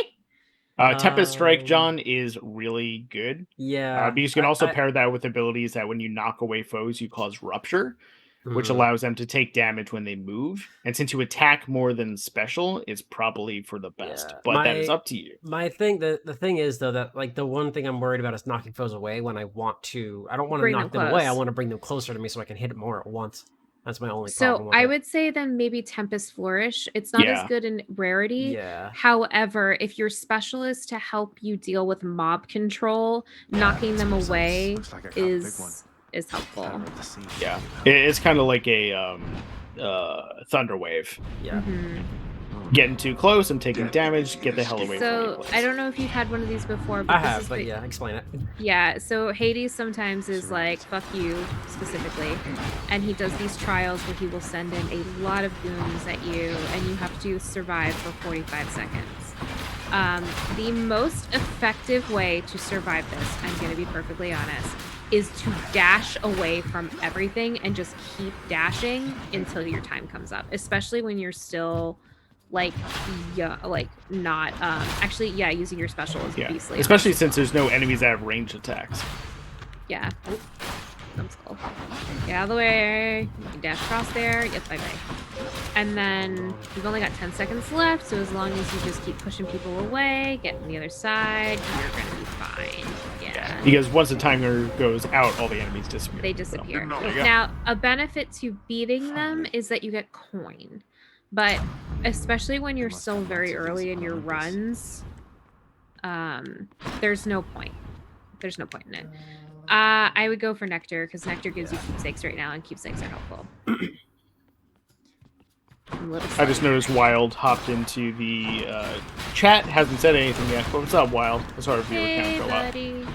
Tempest Strike, John, is really good. Yeah. But you can also pair that with abilities that when you knock away foes, you cause Rupture, which allows them to take damage when they move. And since you attack more than special, it's probably for the best. But that is up to you. My thing, the thing is though that like the one thing I'm worried about is knocking foes away when I don't want to knock them away. I want to bring them closer to me so I can hit it more at once. That's my only problem with I it. would say then maybe Tempest Flourish. It's not as good in rarity. Yeah. However, if your special is to help you deal with mob control, knocking them away is helpful. Yeah. It's kind of like a Thunder Wave. Yeah. Getting too close and taking damage, get the hell away from me. So I don't know if you've had one of these before, but I have, but yeah, explain it. Yeah, so Hades sometimes is like, fuck you, specifically. And he does these trials where he will send in a lot of goons at you, and you have to survive for 45 seconds. The most effective way to survive this, I'm going to be perfectly honest, is to dash away from everything and just keep dashing until your time comes up, especially when you're still... using your special is beastly. Especially since there's no enemies that have ranged attacks. Yeah. That's cool. Get out of the way. You can dash across there. Yes, bye-bye. And then we've only got 10 seconds left, so as long as you just keep pushing people away, get on the other side, you're gonna be fine. Yeah. Because once the timer goes out, all the enemies disappear. They disappear. Now, a benefit to beating them is that you get coin. But especially when you're still very early in your runs, there's no point. There's no point in it. I would go for Nectar, because Nectar gives you keepsakes right now, and keepsakes are helpful. I just noticed Wild hopped into the chat. Hasn't said anything yet, but what's up, Wild? I saw our viewer count go up. Buddy.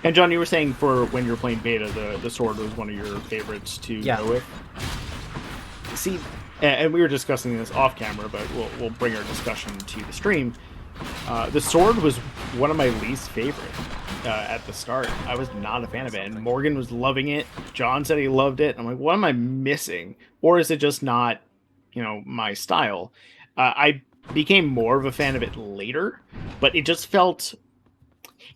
And John, you were saying for when you were playing beta, the sword was one of your favorites to go with. See, and we were discussing this off camera, but we'll bring our discussion to the stream. The sword was one of my least favorite at the start. I was not a fan of it, and Morgan was loving it. John said he loved it. I'm like, what am I missing? Or is it just not, my style? I became more of a fan of it later, but it just felt...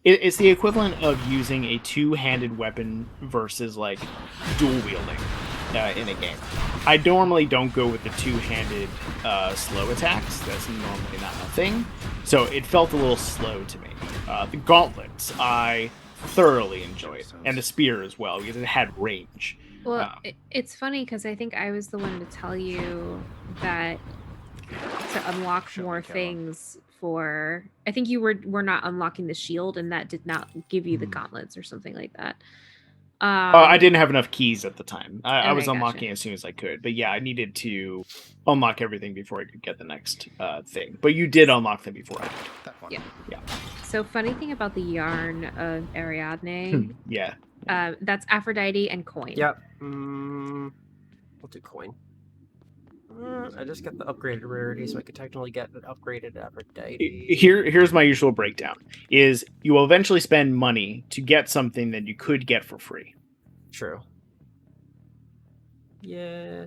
It's the equivalent of using a two-handed weapon versus, like, dual-wielding in a game. I normally don't go with the two-handed slow attacks. That's normally not a thing. So it felt a little slow to me. The gauntlets, I thoroughly enjoyed. And the spear as well, because it had range. Well, it's funny, because I think I was the one to tell you that to unlock more things... I think you were not unlocking the shield, and that did not give you the gauntlets or something like that. I didn't have enough keys at the time. I was unlocking as soon as I could, but yeah, I needed to unlock everything before I could get the next thing. But you did unlock them before I did. Yeah. So funny thing about the yarn of Ariadne. Yeah. That's Aphrodite and coin. Yep. We'll do coin. I just got the upgraded rarity, so I could technically get an upgraded Aphrodite. Here's my usual breakdown: is you will eventually spend money to get something that you could get for free. True. Yeah.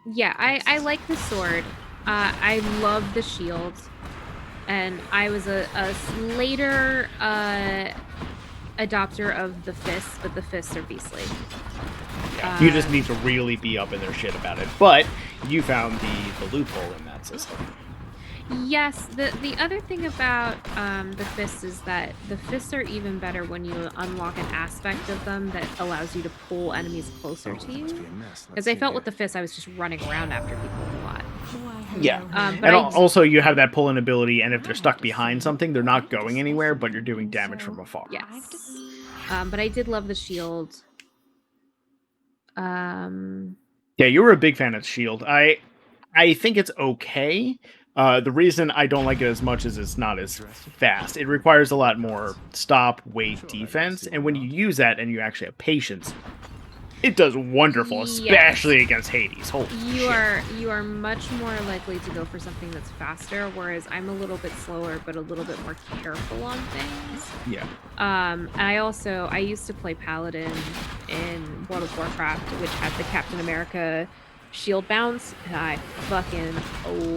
Yeah, I like the sword. I love the shield, and I was a later adopter of the fists, but the fists are beastly. You just need to really be up in their shit about it. But you found the loophole in that system. Yes, the other thing about the fists is that the fists are even better when you unlock an aspect of them that allows you to pull enemies closer to you. Because I felt with the fists, I was just running around after people a lot. Yeah, and also you have that pull-in ability, and if they're stuck behind something, they're not going anywhere, but you're doing damage from afar. Yes. But I did love the shield. Yeah, you were a big fan of the shield. I think it's okay, The reason I don't like it as much is it's not as fast. It requires a lot more stop, wait, defense, and when you use that and you actually have patience, it does wonderful, Yes. especially against Hades. Holy shit. You are much more likely to go for something that's faster, whereas I'm a little bit slower, but a little bit more careful on things. Yeah. And I used to play Paladin in World of Warcraft, which had the Captain America shield bounce, and I fucking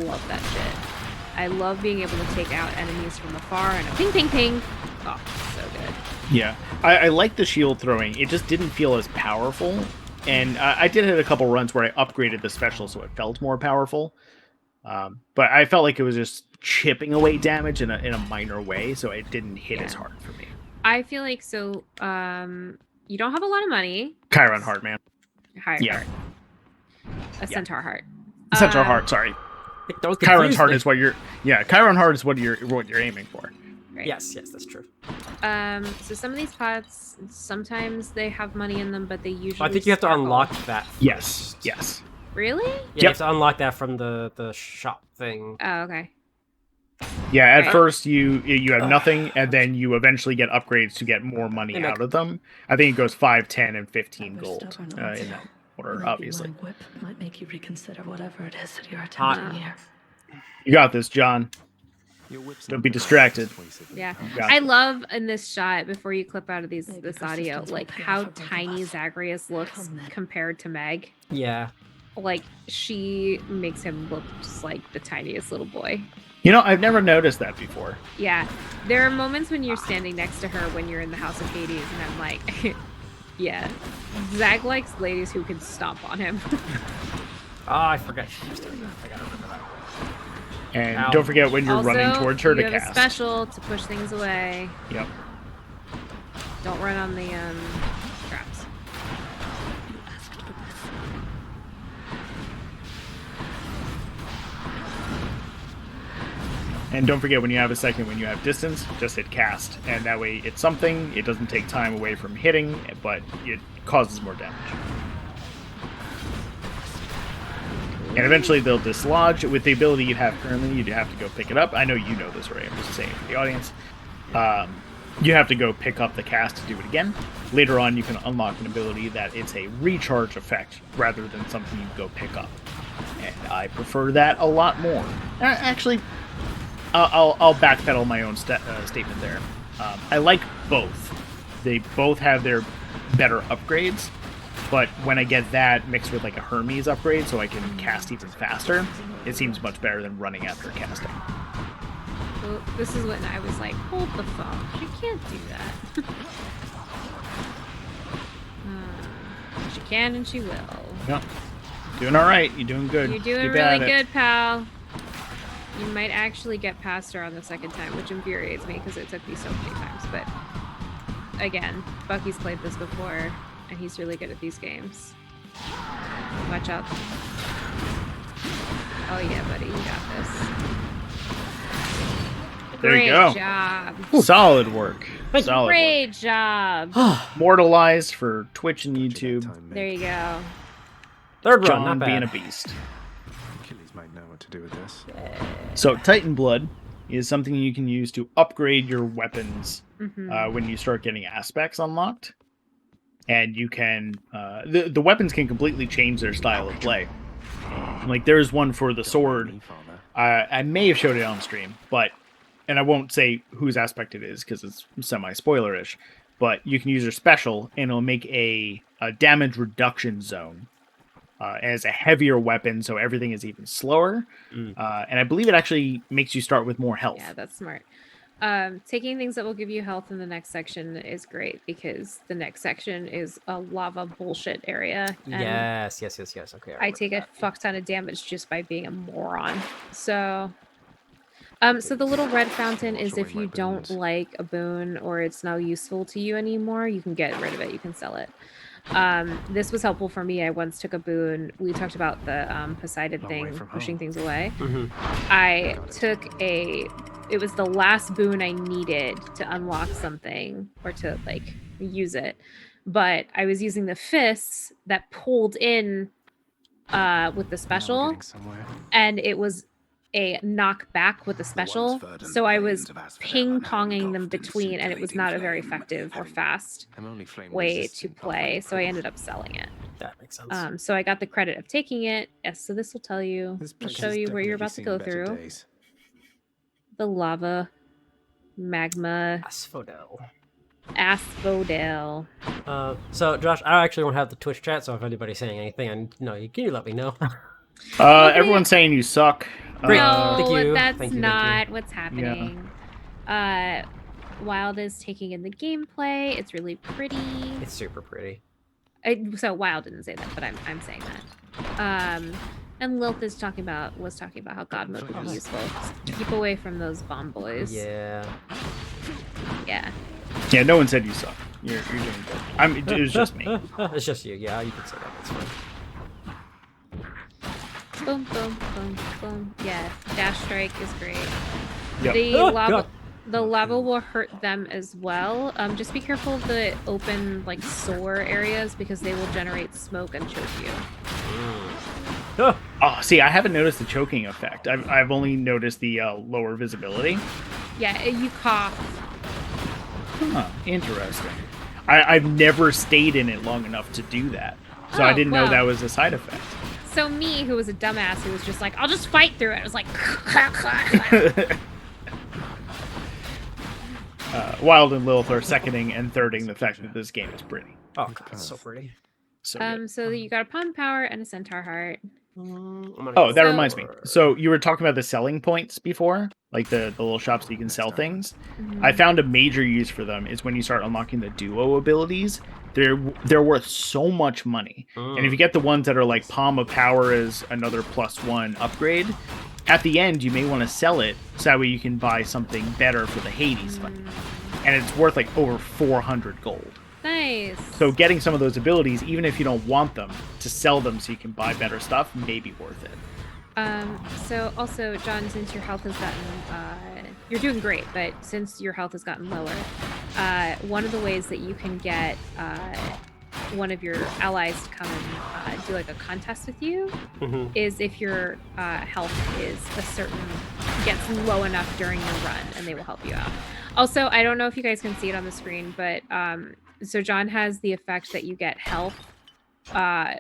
love that shit. I love being able to take out enemies from afar and a ping, ping, ping. Oh, so good. Yeah, I like the shield throwing. It just didn't feel as powerful. And I did hit a couple runs where I upgraded the special so it felt more powerful. But I felt like it was just chipping away damage in a minor way, so it didn't hit as hard for me. I feel like so. You don't have a lot of money. Chiron Heart, man. Higher heart. A centaur heart. Centaur Heart, sorry. Don't Chiron's confuse Heart me. is what you're. Yeah, Chiron Heart is what you're aiming for. Right. Yes, that's true. So some of these pots, sometimes they have money in them, but they usually. I think you have to sparkle. unlock that. Yes. Yes. Really? Yeah, you have to unlock that from the shop thing. Oh, okay. Yeah, at Right. first you have nothing, and then you eventually get upgrades to get more money And out of them. I think it goes 5, 10, and 15 gold in that order, Maybe obviously. one whip might make you reconsider whatever it is that you're Hot. attempting here. You got this, John. Don't be distracted. Yeah. Got I it. love in this shot, before you clip out of this audio, persistence like will pay how off for both of tiny us. Zagreus looks Come then. compared to Meg. Yeah. Like, she makes him look just like the tiniest little boy. You know, I've never noticed that before. Yeah. There are moments when you're standing next to her when you're in the House of Hades, and I'm like, yeah. Zag likes ladies who can stomp on him. Oh, I forgot. She was doing that. I gotta remember that. And Ow. don't forget when you're Also, running towards her you to have a cast. special to push things away. Yep. Don't run on the traps. You asked for this. And don't forget when you have a second, when you have distance, just hit cast. And that way it's something, it doesn't take time away from hitting, but it causes more damage. And eventually they'll dislodge. With the ability you have currently, you'd have to go pick it up. I know you know this already, I'm just saying for the audience. You have to go pick up the cast to do it again. Later on, you can unlock an ability that it's a recharge effect rather than something you go pick up. And I prefer that a lot more. Actually, I'll backpedal my own statement there. I like both. They both have their better upgrades, but when I get that mixed with like a Hermes upgrade so I can cast even faster, it seems much better than running after casting. Well, this is when I was like, hold the phone. She can't do that. She can and she will. Yep. Doing all right. You're doing good. You're doing Keep at really it. good, pal. You might actually get past her on the second time, which infuriates me because it took me so many times. But again, Bucky's played this before, and he's really good at these games. Watch out. Oh yeah, buddy, you got this. There Great you go. job. Solid work. Solid Great job. work. Mortalized for Twitch and YouTube. There you go. Third run, John not bad. being a beast. Achilles might know what to do with this. So Titan Blood is something you can use to upgrade your weapons when you start getting aspects unlocked. And you can the weapons can completely change their style of play. Like there's one for the sword. I may have showed it on stream, and I won't say whose aspect it is because it's semi-spoilerish, but you can use your special and it'll make a damage reduction zone. As a heavier weapon, so everything is even slower. And I believe it actually makes you start with more health. Yeah, that's smart. Taking things that will give you health in the next section is great because the next section is a lava bullshit area. And Yes. Okay. I take a fuck ton of damage just by being a moron. So the little red fountain is if you don't like a boon or it's not useful to you anymore, you can get rid of it. You can sell it. This was helpful for me. I once took a boon. We talked about the Poseidon thing, pushing things away. I took it was the last boon I needed to unlock something or to like use it. But I was using the fists that pulled in with the special, and it was a knockback with a special, so I was ping-ponging them between, and it was not a very effective or fast way to play, so I ended up selling it. That makes sense. So I got the credit of taking it. Yes, so this will tell you, I'll show you where you're about to go through. The lava, magma, Asphodel. So Josh, I actually don't have the Twitch chat, so if anybody's saying anything, can you let me know? Everyone's saying you suck. Great. No, Thank you. that's Thank you, not what's happening. Wild is taking in the gameplay. It's really pretty. It's super pretty. So Wild didn't say that, but I'm saying that. And Lilth was talking about how God mode would be useful. Just keep away from those bomb boys. Yeah. Yeah. Yeah, no one said you suck. You're doing good. It was just me. It's just you. Yeah, you can say that. That's fine. Boom, boom, boom, boom. Yeah, dash strike is great. Yep. The lava will hurt them as well. Just be careful of the open sore areas because they will generate smoke and choke you. Oh, see, I haven't noticed the choking effect. I've only noticed the lower visibility. Yeah, you cough. Huh, interesting. I've never stayed in it long enough to do that, so I didn't know that was a side effect. So me, who was a dumbass, who was just like, I'll just fight through it. I was like, Wild and Lilith are seconding and thirding the fact that this game is pretty. Oh, God, it's so pretty. So you got a pawn power and a centaur heart. Oh, that reminds me. So you were talking about the selling points before, like the little shops that you can sell things. Mm-hmm. I found a major use for them is when you start unlocking the duo abilities. They're worth so much money. And if you get the ones that are like Palm of Power as another +1 upgrade, at the end you may want to sell it so that way you can buy something better for the Hades fight. And it's worth like over 400 gold. Nice. So getting some of those abilities, even if you don't want them, to sell them so you can buy better stuff may be worth it. So also, John, since your health has gotten, you're doing great, but since your health has gotten lower, one of the ways that you can get one of your allies to come and do like a contest with you is if your health is gets low enough during your run, and they will help you out. Also, I don't know if you guys can see it on the screen, but so John has the effect that you get health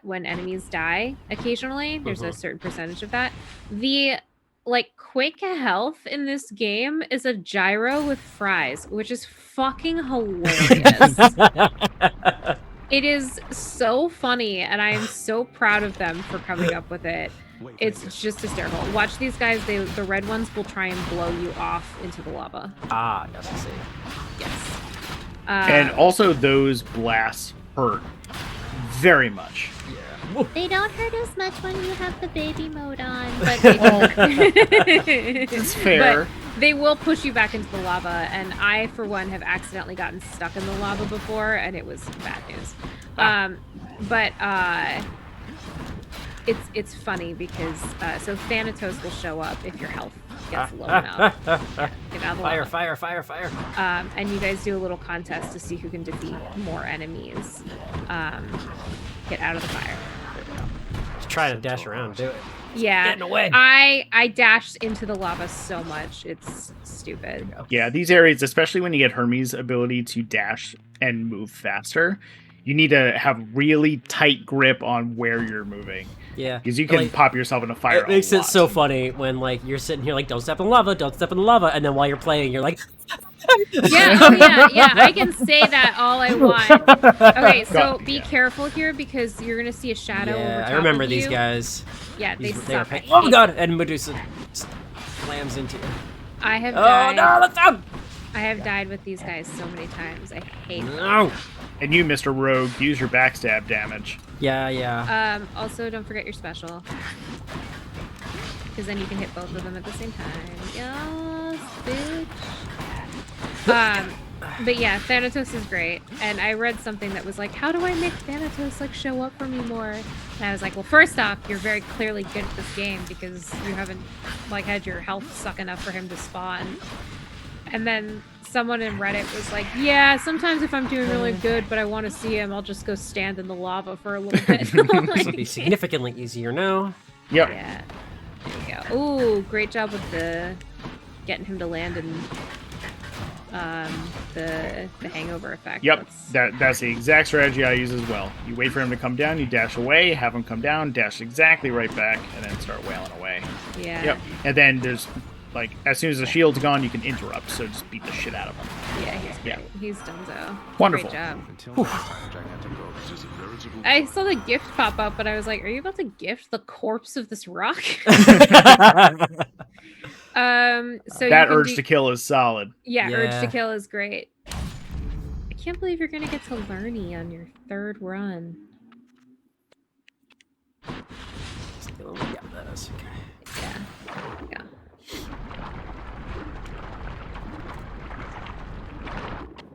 when enemies die occasionally. There's a certain percentage of that. The quick health in this game is a gyro with fries, which is fucking hilarious. It is so funny, and I am so proud of them for coming up with it. It's just hysterical. Watch these guys. The red ones will try and blow you off into the lava. Ah, yes, I see. Yes. And also those blasts hurt very much. Yeah. They don't hurt as much when you have the baby mode on, but they do. It's fair. But they will push you back into the lava, and I, for one, have accidentally gotten stuck in the lava before, and it was bad news. It's funny because so Thanatos will show up if your health gets low enough. Get out of the lava. Fire. And you guys do a little contest to see who can defeat more enemies. Get out of the fire. Just try to dash around, do it. Yeah, Get in the way. I dashed into the lava so much. It's stupid. Yeah, these areas, especially when you get Hermes' ability to dash and move faster, you need to have really tight grip on where you're moving. Yeah, because you can pop yourself in a fire. It makes it so funny when you're sitting here don't step in lava, don't step in the lava, and then while you're playing, you're like. Yeah, I can say that all I want. Okay, so be careful here because you're gonna see a shadow over top I remember of these you. guys. Yeah, they suck. Oh god, and Medusa slams into you. I have died. Oh no, let's go! I have died with these guys so many times. I hate them. No. And you, Mr. Rogue, use your backstab damage. Yeah. Also, don't forget your special. Because then you can hit both of them at the same time. Yes, bitch. But yeah, Thanatos is great. And I read something that was like, how do I make Thanatos show up for me more? And I was like, well, first off, you're very clearly good at this game because you haven't had your health suck enough for him to spawn. And then someone in Reddit was like, yeah, sometimes if I'm doing really good but I want to see him, I'll just go stand in the lava for a little bit. This would be significantly easier now. Yep. Yeah. There you go. Ooh, great job with the getting him to land in the hangover effect. Yep, that's the exact strategy I use as well. You wait for him to come down, you dash away, have him come down, dash exactly right back, and then start wailing away. Yeah. Yep. And then there's like as soon as the shield's gone, you can interrupt. So just beat the shit out of him. Yeah, he's great. He's done so. Wonderful. Great job. I saw the gift pop up, but I was like, "Are you about to gift the corpse of this rock?" So that urge to kill is solid. Yeah, urge to kill is great. I can't believe you're gonna get to Lerny on your 3rd run. Yeah.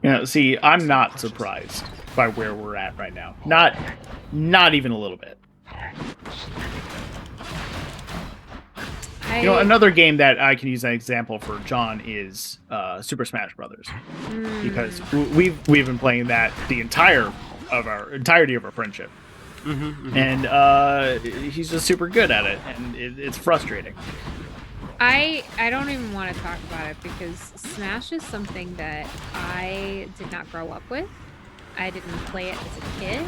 Yeah. See, I'm not surprised by where we're at right now. Not even a little bit. You know, another game that I can use an example for John is Super Smash Brothers, because we've been playing that the entirety of our friendship, and he's just super good at it, and it's frustrating. I don't even want to talk about it because Smash is something that I did not grow up with. I didn't play it as a kid.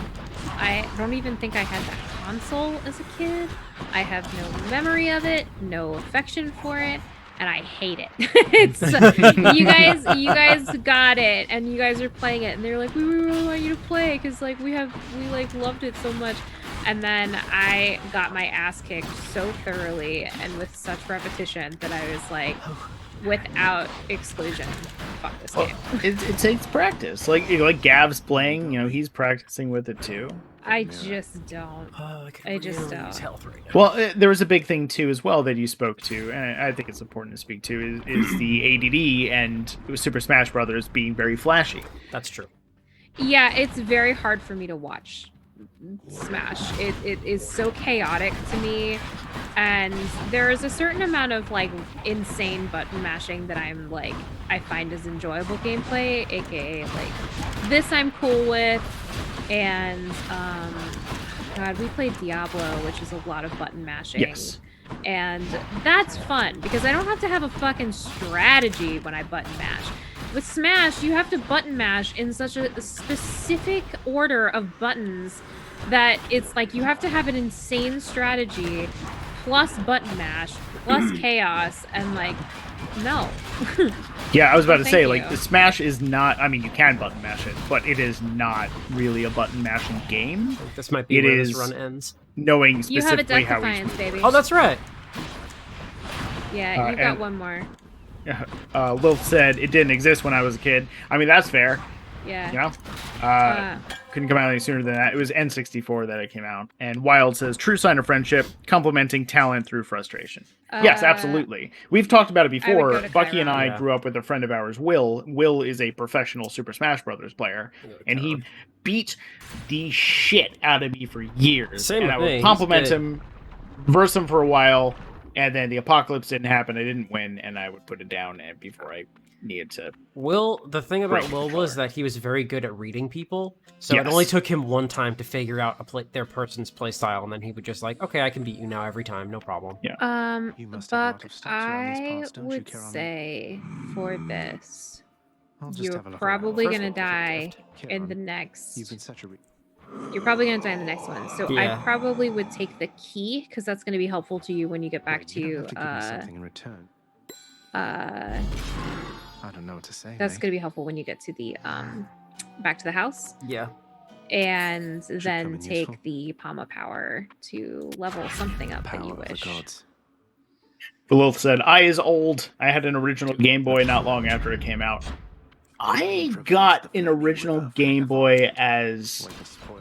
I don't even think I had that console as a kid. I have no memory of it, no affection for it, and I hate it. It's you guys got it, and you guys are playing it, and they're like, we really want you to play because like we loved it so much. And then I got my ass kicked so thoroughly and with such repetition that I was like, without exclusion, fuck this game. It takes practice. Like Gav's playing, he's practicing with it too. I just don't. I just don't. Well, there was a big thing too as well that you spoke to, and I think it's important to speak to, is the ADD and Super Smash Brothers being very flashy. That's true. Yeah, it's very hard for me to watch Smash. It is so chaotic to me, and there is a certain amount of like insane button mashing that I find is enjoyable gameplay, aka like this I'm cool with. And God, we played Diablo, which is a lot of button mashing. Yes. And that's fun because I don't have to have a fucking strategy when I button mash. With Smash, you have to button mash in such a specific order of buttons that it's like you have to have an insane strategy plus button mash plus chaos, and like, no. Yeah, I was about to say, you. like, the Smash is not, I mean, you can button mash it, but it is not really a button mashing game. This might be where this run ends. Knowing You have a specifically Death how Defiance, baby. Oh, that's right. Yeah, you got one more. Lilith said it didn't exist when I was a kid. I mean, that's fair. Yeah. Couldn't come out any sooner than that. It was N64 that it came out. And Wild says, true sign of friendship, complementing talent through frustration. Yes, absolutely. We've talked about it before. Bucky and I grew up with a friend of ours, Will. Will is a professional Super Smash Brothers player, and he beat the shit out of me for years. Same and I thing. would compliment him, verse him for a while, and then the apocalypse didn't happen. I didn't win, and I would put it down before I needed to. The thing about Will was that he was very good at reading people, so it only took him one time to figure out their person's play style, and then he would just like, okay, I can beat you now every time, no problem. Yeah. Buck, I would say for this, you're probably gonna die in the next. You're probably going to die in the next one. So I probably would take the key, because that's going to be helpful to you when you get back to something in return. I don't know what to say. That's going to be helpful when you get to the back to the house. Yeah. And then take the Palma power to level something up that you wish. Lilith said, I is old. I had an original Game Boy not long after it came out. I got an original Game Boy as,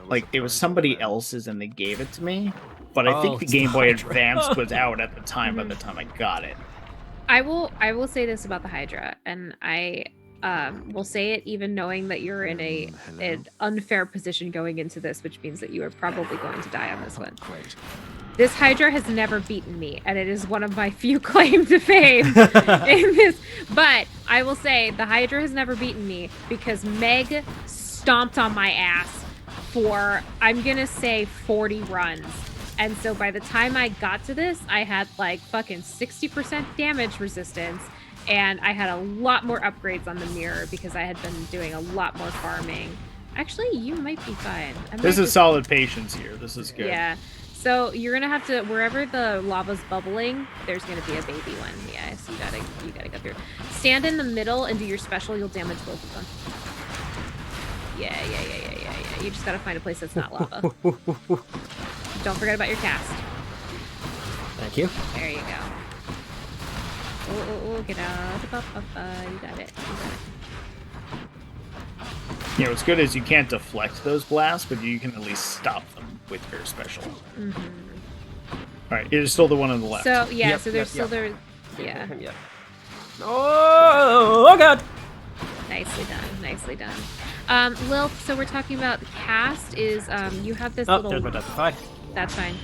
like, it was somebody else's and they gave it to me. But I think the Game Boy Advance was out at the time by the time I got it. I will say this about the Hydra, and I will say it even knowing that you're in an unfair position going into this, which means that you are probably going to die on this one. Great. This Hydra has never beaten me, and it is one of my few claim to fame in this. But I will say the Hydra has never beaten me because Meg stomped on my ass for, I'm gonna say, 40 runs. And so by the time I got to this, I had like fucking 60% damage resistance, and I had a lot more upgrades on the mirror because I had been doing a lot more farming. Actually, you might be fine. This is solid patience here. This is good. Yeah. So you're gonna have to, wherever the lava's bubbling, there's gonna be a baby one. Yeah, so you gotta go through. Stand in the middle and do your special. You'll damage both of them. Yeah. You just gotta find a place that's not lava. Don't forget about your cast. Thank you. There you go. Oh, get out. You got it. You know, what's good is you can't deflect those blasts, but you can at least stop them with your special. Alright, it is still the one on the left. So, yeah, Yep, so there's yep, still there. Yeah. Yep. Oh god! Nicely done. Lilth, so we're talking about the cast is, you have this little... there's my Deathify. That's fine.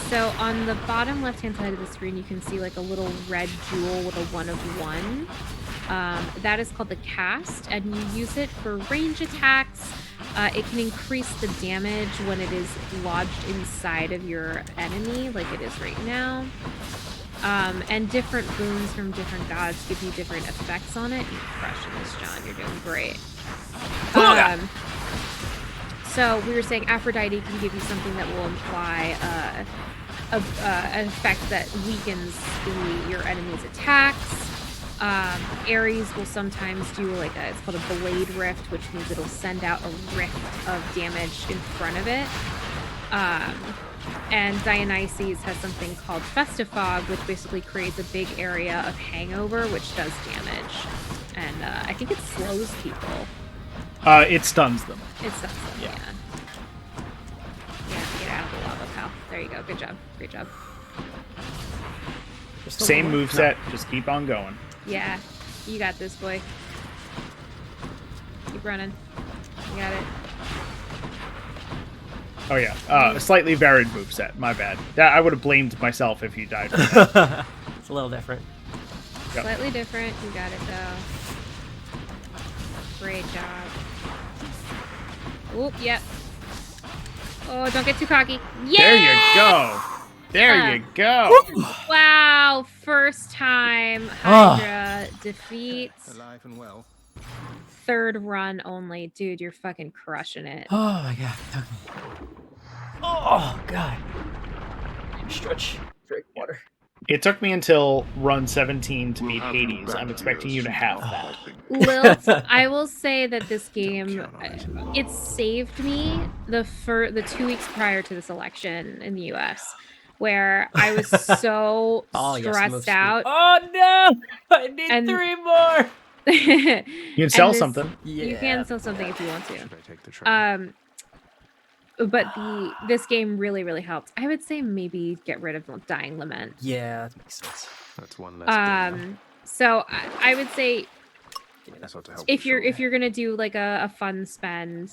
So on the bottom left-hand side of the screen, you can see like a little red jewel with a 1 of 1. That is called the cast, and you use it for range attacks. It can increase the damage when it is lodged inside of your enemy, like it is right now. And different boons from different gods give you different effects on it. You're crushing this, John. You're doing great. So we were saying Aphrodite can give you something that will imply an effect that weakens your enemy's attacks. Ares will sometimes do like it's called a blade rift, which means it'll send out a rift of damage in front of it. And Dionysus has something called Festifog, which basically creates a big area of hangover, which does damage. And I think it slows people. It stuns them. It stuns them, yeah. Get out of the lava, pal. There you go. Good job. Great job. Same moveset, just keep on going. Yeah, you got this, boy. Keep running. You got it. Oh yeah, a slightly varied moveset. My bad. That I would have blamed myself if you died. It's a little different. Yep. Slightly different. You got it though. Great job. Oop, yep. Oh, don't get too cocky. Yeah! There you go. There you go. Wow, first time Hydra defeats. Alive and well. Third run only. Dude, you're fucking crushing it. Oh my god. Oh god. Stretch. Drink water. It took me until run 17 to meet Hades. I'm expecting you to have that. Lilt, I will say that this game, it saved me the 2 weeks prior to this election in the U.S., where I was so stressed out. Oh no! I need 3 more! You can sell something. You can sell something if you want to. But this game really, really helped. I would say maybe get rid of Dying Lament. Yeah, that makes sense. That's one less. So I would say if you're gonna do like a fun spend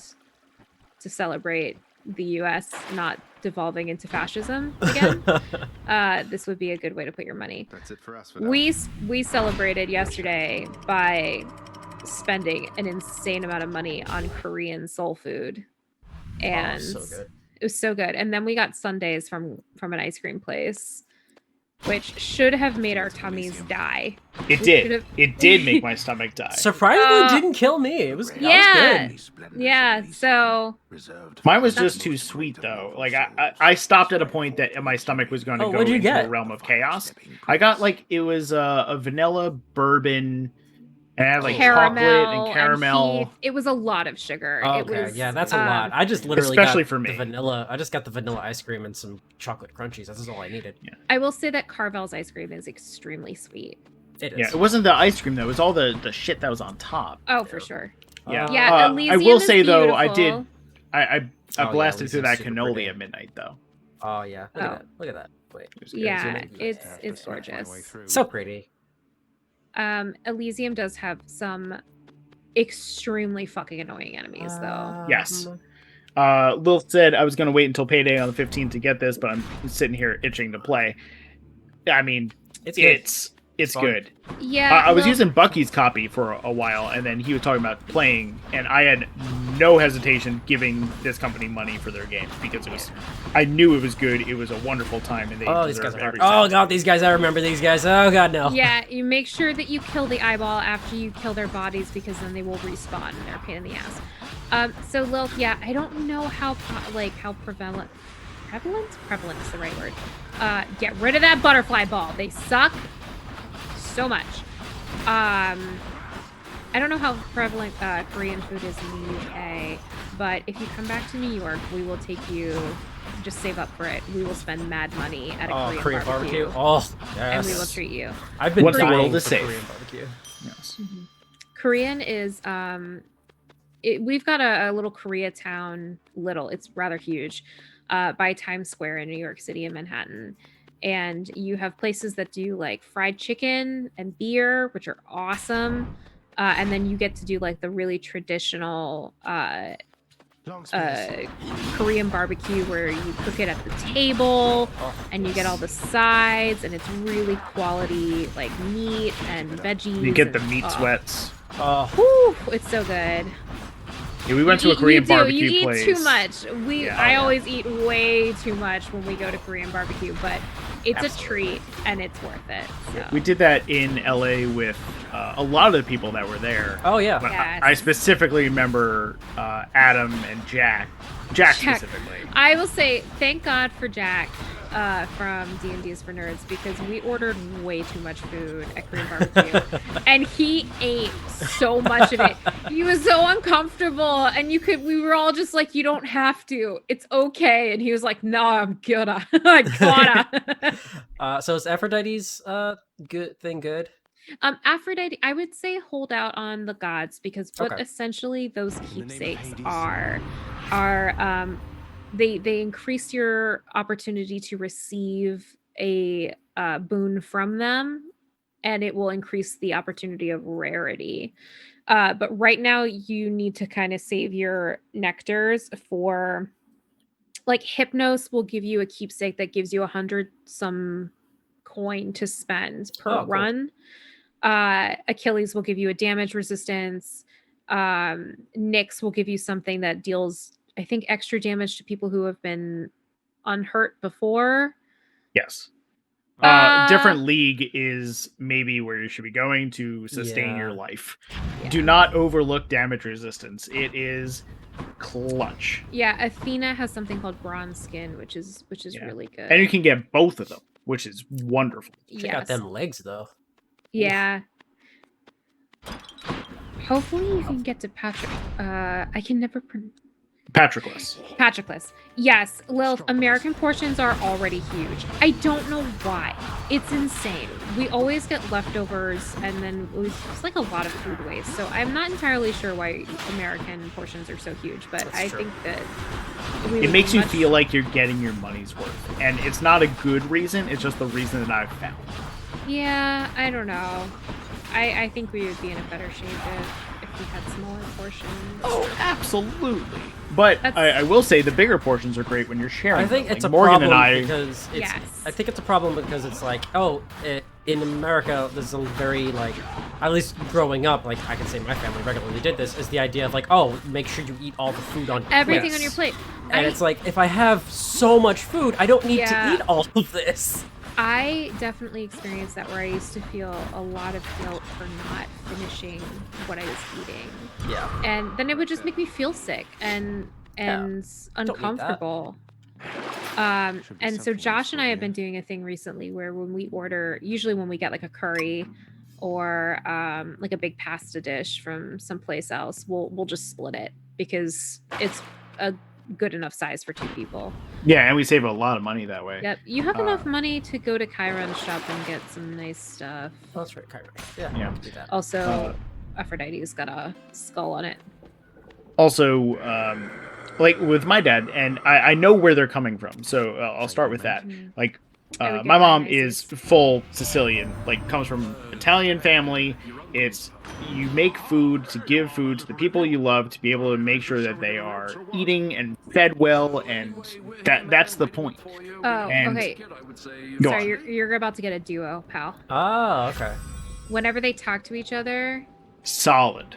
to celebrate the U.S. not devolving into fascism again, this would be a good way to put your money. That's it for us. For now. We celebrated yesterday by spending an insane amount of money on Korean soul food. And so good. It was so good. And then we got sundaes from an ice cream place, which should have made our tummies die. It did. It did make my stomach die. Surprisingly, didn't kill me. It was good. Yeah. So mine was just too sweet, though. Like I stopped at a point that my stomach was going to go into a realm of chaos. I got it was a vanilla bourbon. And I had chocolate and caramel. And it was a lot of sugar. Oh, okay, it was, yeah, that's a lot. I just literally especially got for me. The vanilla. I just got the vanilla ice cream and some chocolate crunchies. That's all I needed. Yeah. I will say that Carvel's ice cream is extremely sweet. It is. Yeah, it wasn't the ice cream though. It was all the shit that was on top. Oh, for sure. Yeah. Yeah. I will say though, I beautiful. did. I blasted through that Elysium's cannoli pretty. at midnight though. Oh yeah. Look at that. Look at that. Wait. Yeah, it's gorgeous. So pretty. Elysium does have some extremely fucking annoying enemies, though. Yes. Lil said I was going to wait until payday on the 15th to get this, but I'm sitting here itching to play. I mean, it's It's fun. good. Yeah, I was well, using Bucky's copy for a while, and then he was talking about playing, and I had no hesitation giving this company money for their games because I knew it was good. It was a wonderful time, and they These guys deserve are hard. every Oh cent. god, these guys! I remember these guys. Oh god, no. Yeah, you make sure that you kill the eyeball after you kill their bodies because then they will respawn and they're a pain in the ass. So Lilith, yeah, I don't know how prevalent is the right word. Get rid of that butterfly ball. They suck so much. I don't know how prevalent Korean food is in the UK, but if you come back to New York, we will take you. Just save up for it. We will spend mad money at a Korean barbecue. Oh, yes. And we will treat you. I've been Once the dying world is for safe. Korean barbecue. Yes. Mm-hmm. Korean is we've got a little Koreatown. It's rather huge, by Times Square in New York City and Manhattan. And you have places that do like fried chicken and beer, which are awesome. And then you get to do like the really traditional Korean barbecue where you cook it at the table and you get all the sides, and it's really quality like meat and veggies. You get the meat sweats. Whew, it's so good. Yeah, we went to a Korean barbecue you place. You eat too much. I always eat way too much when we go to Korean barbecue, but it's a treat and it's worth it. So. We did that in LA with a lot of the people that were there. Oh yeah. But Yes. I specifically remember Adam and Jack. Jack specifically. I will say thank God for Jack from D&D's for Nerds, because we ordered way too much food at Korean barbecue and he ate so much of it. He was so uncomfortable, and we were all just like, you don't have to, it's okay, and he was like, no, I'm gonna. I gotta. So is Aphrodite's good? Aphrodite, I would say hold out on the gods, because what essentially those keepsakes are they increase your opportunity to receive a boon from them, and it will increase the opportunity of rarity. But right now you need to kind of save your nectars for, like, Hypnos will give you a keepsake that gives you 100 some coin to spend per run. Achilles will give you a damage resistance. Nyx will give you something that deals, I think, extra damage to people who have been unhurt before. Yes. Different league is maybe where you should be going to sustain your life. Yeah. Do not overlook damage resistance. It is clutch. Yeah, Athena has something called Bronze Skin, which is really good. And you can get both of them, which is wonderful. Check out them legs, though. Yeah. Hopefully you can get to Patrick. I can never pronounce. Patroclus. Yes, Lilith, American portions are already huge. I don't know why. It's insane. We always get leftovers, and then it's like a lot of food waste. So I'm not entirely sure why American portions are so huge, but I think that it makes you feel like you're getting your money's worth. And it's not a good reason, it's just the reason that I've found. Yeah, I don't know. I think we would be in a better shape if we had smaller portions. Oh, absolutely. But I will say the bigger portions are great when you're sharing. I think it's a Morgan problem because it's, I think it's a problem because it's like, in America, there's a very, like, at least growing up, like, I can say my family regularly did this, is the idea of, like, make sure you eat all the food on your everything on your plate. And it's like, if I have so much food, I don't need to eat all of this. I definitely experienced that, where I used to feel a lot of guilt for not finishing what I was eating. Yeah. And then it would just make me feel sick and uncomfortable. And so Josh and I have been doing a thing recently where when we order, usually when we get like a curry or like a big pasta dish from someplace else, we'll just split it because it's a good enough size for 2 people. Yeah, and we save a lot of money that way. Yep. You have enough money to go to Chiron's shop and get some nice stuff. Oh, that's right, Chiron. Yeah. Do that. Also, Aphrodite's got a skull on it. Also, like with my dad, and I know where they're coming from, so I'll start with that. Like, My mom is full Sicilian, like comes from Italian family. It's you make food to give food to the people you love to be able to make sure that they are eating and fed well, and that's the point. Oh, And okay. Go Sorry, on. you're about to get a duo, pal. Oh, okay. Whenever they talk to each other, Solid.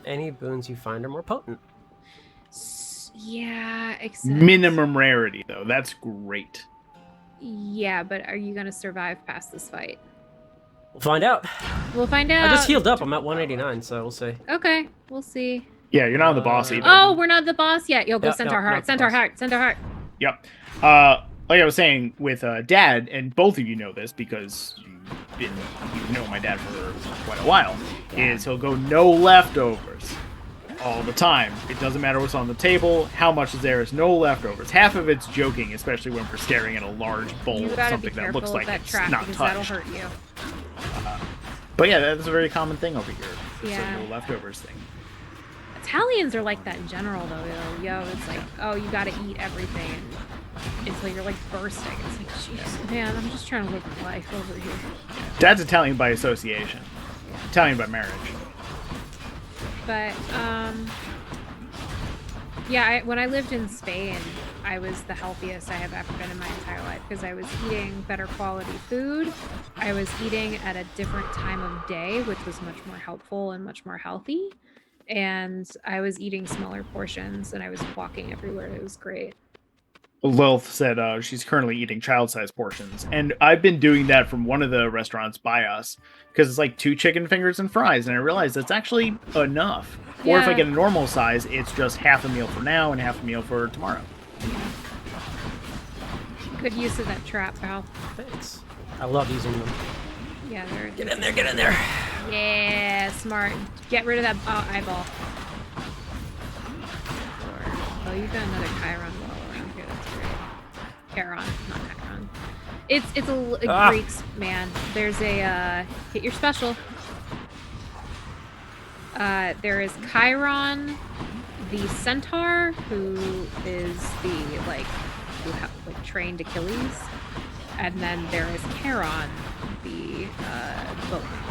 Any boons you find are more potent. yeah, except Minimum rarity, though. That's great. yeah, but are you gonna survive past this fight? We'll find out. We'll find out. I just healed up. I'm at 189, so we'll see. Okay, we'll see. Yeah, you're not the boss either. Oh, we're not the boss yet. Yo, go Yeah, Centaur no, Heart, not the Centaur boss. Heart, Centaur Heart. Yep. Like I was saying with Dad, and both of you know this because you know my dad for quite a while, is he'll go no leftovers all the time. It doesn't matter what's on the table, how much is there, is no leftovers. Half of it's joking, especially when we're staring at a large bowl You of gotta something be that careful looks of like that it's trap not because touched. that'll hurt you. But yeah, that's a very common thing over here. Yeah. So no leftovers thing. Italians are like that in general, though. Yo, it's like, oh, you gotta eat everything, and it's like you're like bursting. It's like, jeez, man, I'm just trying to live my life over here. Dad's Italian by association. Italian by marriage. But yeah, when I lived in Spain, I was the healthiest I have ever been in my entire life because I was eating better quality food. I was eating at a different time of day, which was much more helpful and much more healthy. And I was eating smaller portions and I was walking everywhere. It was great. Lilith said she's currently eating child-sized portions, and I've been doing that from one of the restaurants by us because it's like 2 chicken fingers and fries, and I realized that's actually enough. Or if I Yeah. get a normal size, it's just half a meal for now and half a meal for tomorrow. Good use of that trap, pal. Thanks. I love using them. Yeah, they're Get in there, get in there. yeah, smart. Get rid of that eyeball. Oh, you've got another Chiron wall around here. That's great. Charon, not Chiron. It's a Greeks, man. There's a hit your special. There is Chiron, the centaur, who is the who trained Achilles, and then there is Charon, the boatman.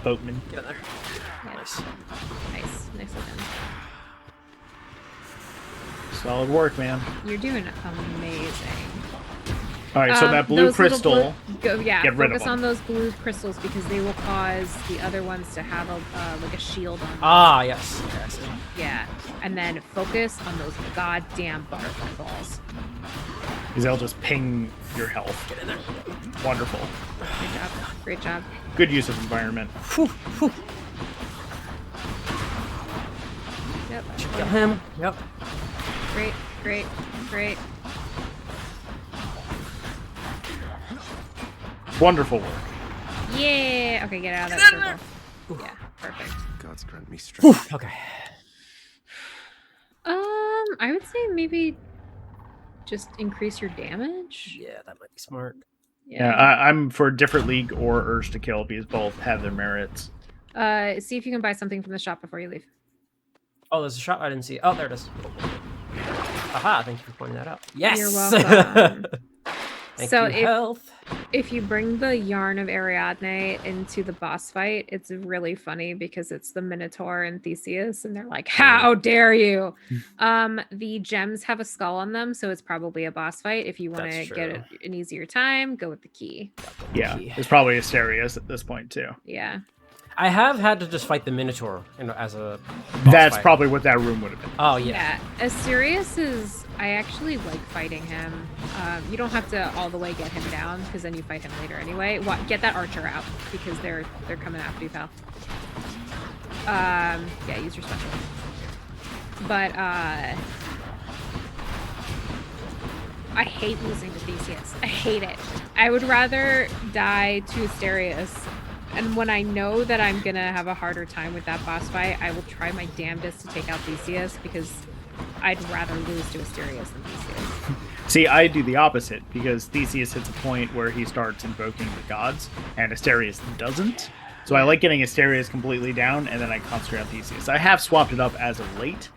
Boatman. Get in there. Yeah. Nice. Nice looking. Solid work, man. You're doing amazing. All right, so that blue those little crystal. get rid of focus them. on those blue crystals because they will cause the other ones to have a like a shield on them. Ah, yes. Okay, I see. Yeah, and then focus on those goddamn butterfly balls. Because they'll just ping your health. Get in there. Wonderful. Great job. Great job. Good use of environment. Yep. Kill him. Yep. Great. Great. Great. Wonderful work. Yeah. Okay, get out of that circle. Yeah. Perfect. Gods grant me strength. Okay. I would say maybe just increase your damage. Yeah, that might be smart. Yeah, I'm for different league or Urge to Kill because both have their merits. See if you can buy something from the shop before you leave. Oh, there's a shot I didn't see. Oh, there it is. Aha, thank you for pointing that out. Yes! You're welcome. Thank So you, health. If you bring the Yarn of Ariadne into the boss fight, it's really funny because it's the Minotaur and Theseus, and they're like, "How dare you!" The gems have a skull on them, so it's probably a boss fight. If you want to That's get true. an easier time, go with the key. Yeah, it's probably Asterius at this point too. Yeah. I have had to just fight the Minotaur as a boss That's fight. probably what that room would have been. Oh, yeah. Yeah, Asterius is. I actually like fighting him. You don't have to all the way get him down because then you fight him later anyway. Get that archer out because they're coming after you, pal. Yeah, use your special. But I hate losing to Theseus. I hate it. I would rather die to Asterius. And when I know that I'm gonna have a harder time with that boss fight, I will try my damnedest to take out Theseus because I'd rather lose to Asterius than Theseus. See, I do the opposite because Theseus hits a point where he starts invoking the gods, and Asterius doesn't. So I like getting Asterius completely down, and then I concentrate on Theseus. I have swapped it up as of late.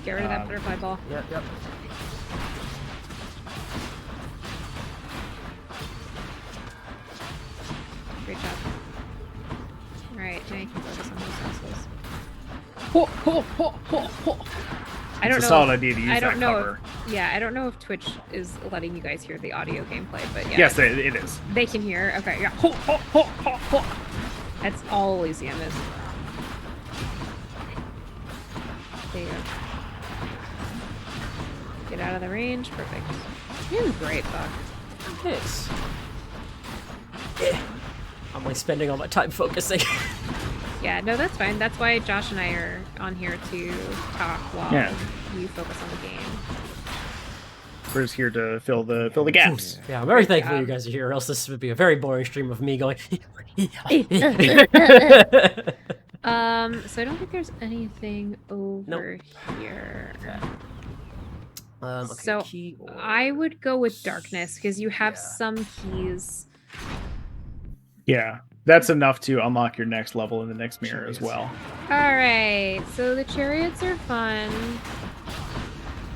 Get rid of that butterfly ball. Yep. Great job. Alright, now you can focus on those assholes. I don't It's a know. solid idea to use I don't that know. cover. I don't know if Twitch is letting you guys hear the audio gameplay, but yeah. Yes, it is. They can hear. Okay, yeah. That's all Elysium is. There you go. Get out of the range. Perfect. You're doing great, Buck. Thanks. I'm like spending all my time focusing. Yeah, no, that's fine. That's why Josh and I are on here to talk while you focus on the game. We're just here to fill the gaps. Yeah, I'm very thankful you guys are here, or else this would be a very boring stream of me going. So I don't think there's anything over here. Okay, So I would go with darkness because you have some keys. Yeah, that's enough to unlock your next level in the next mirror as well. All right, so the chariots are fun.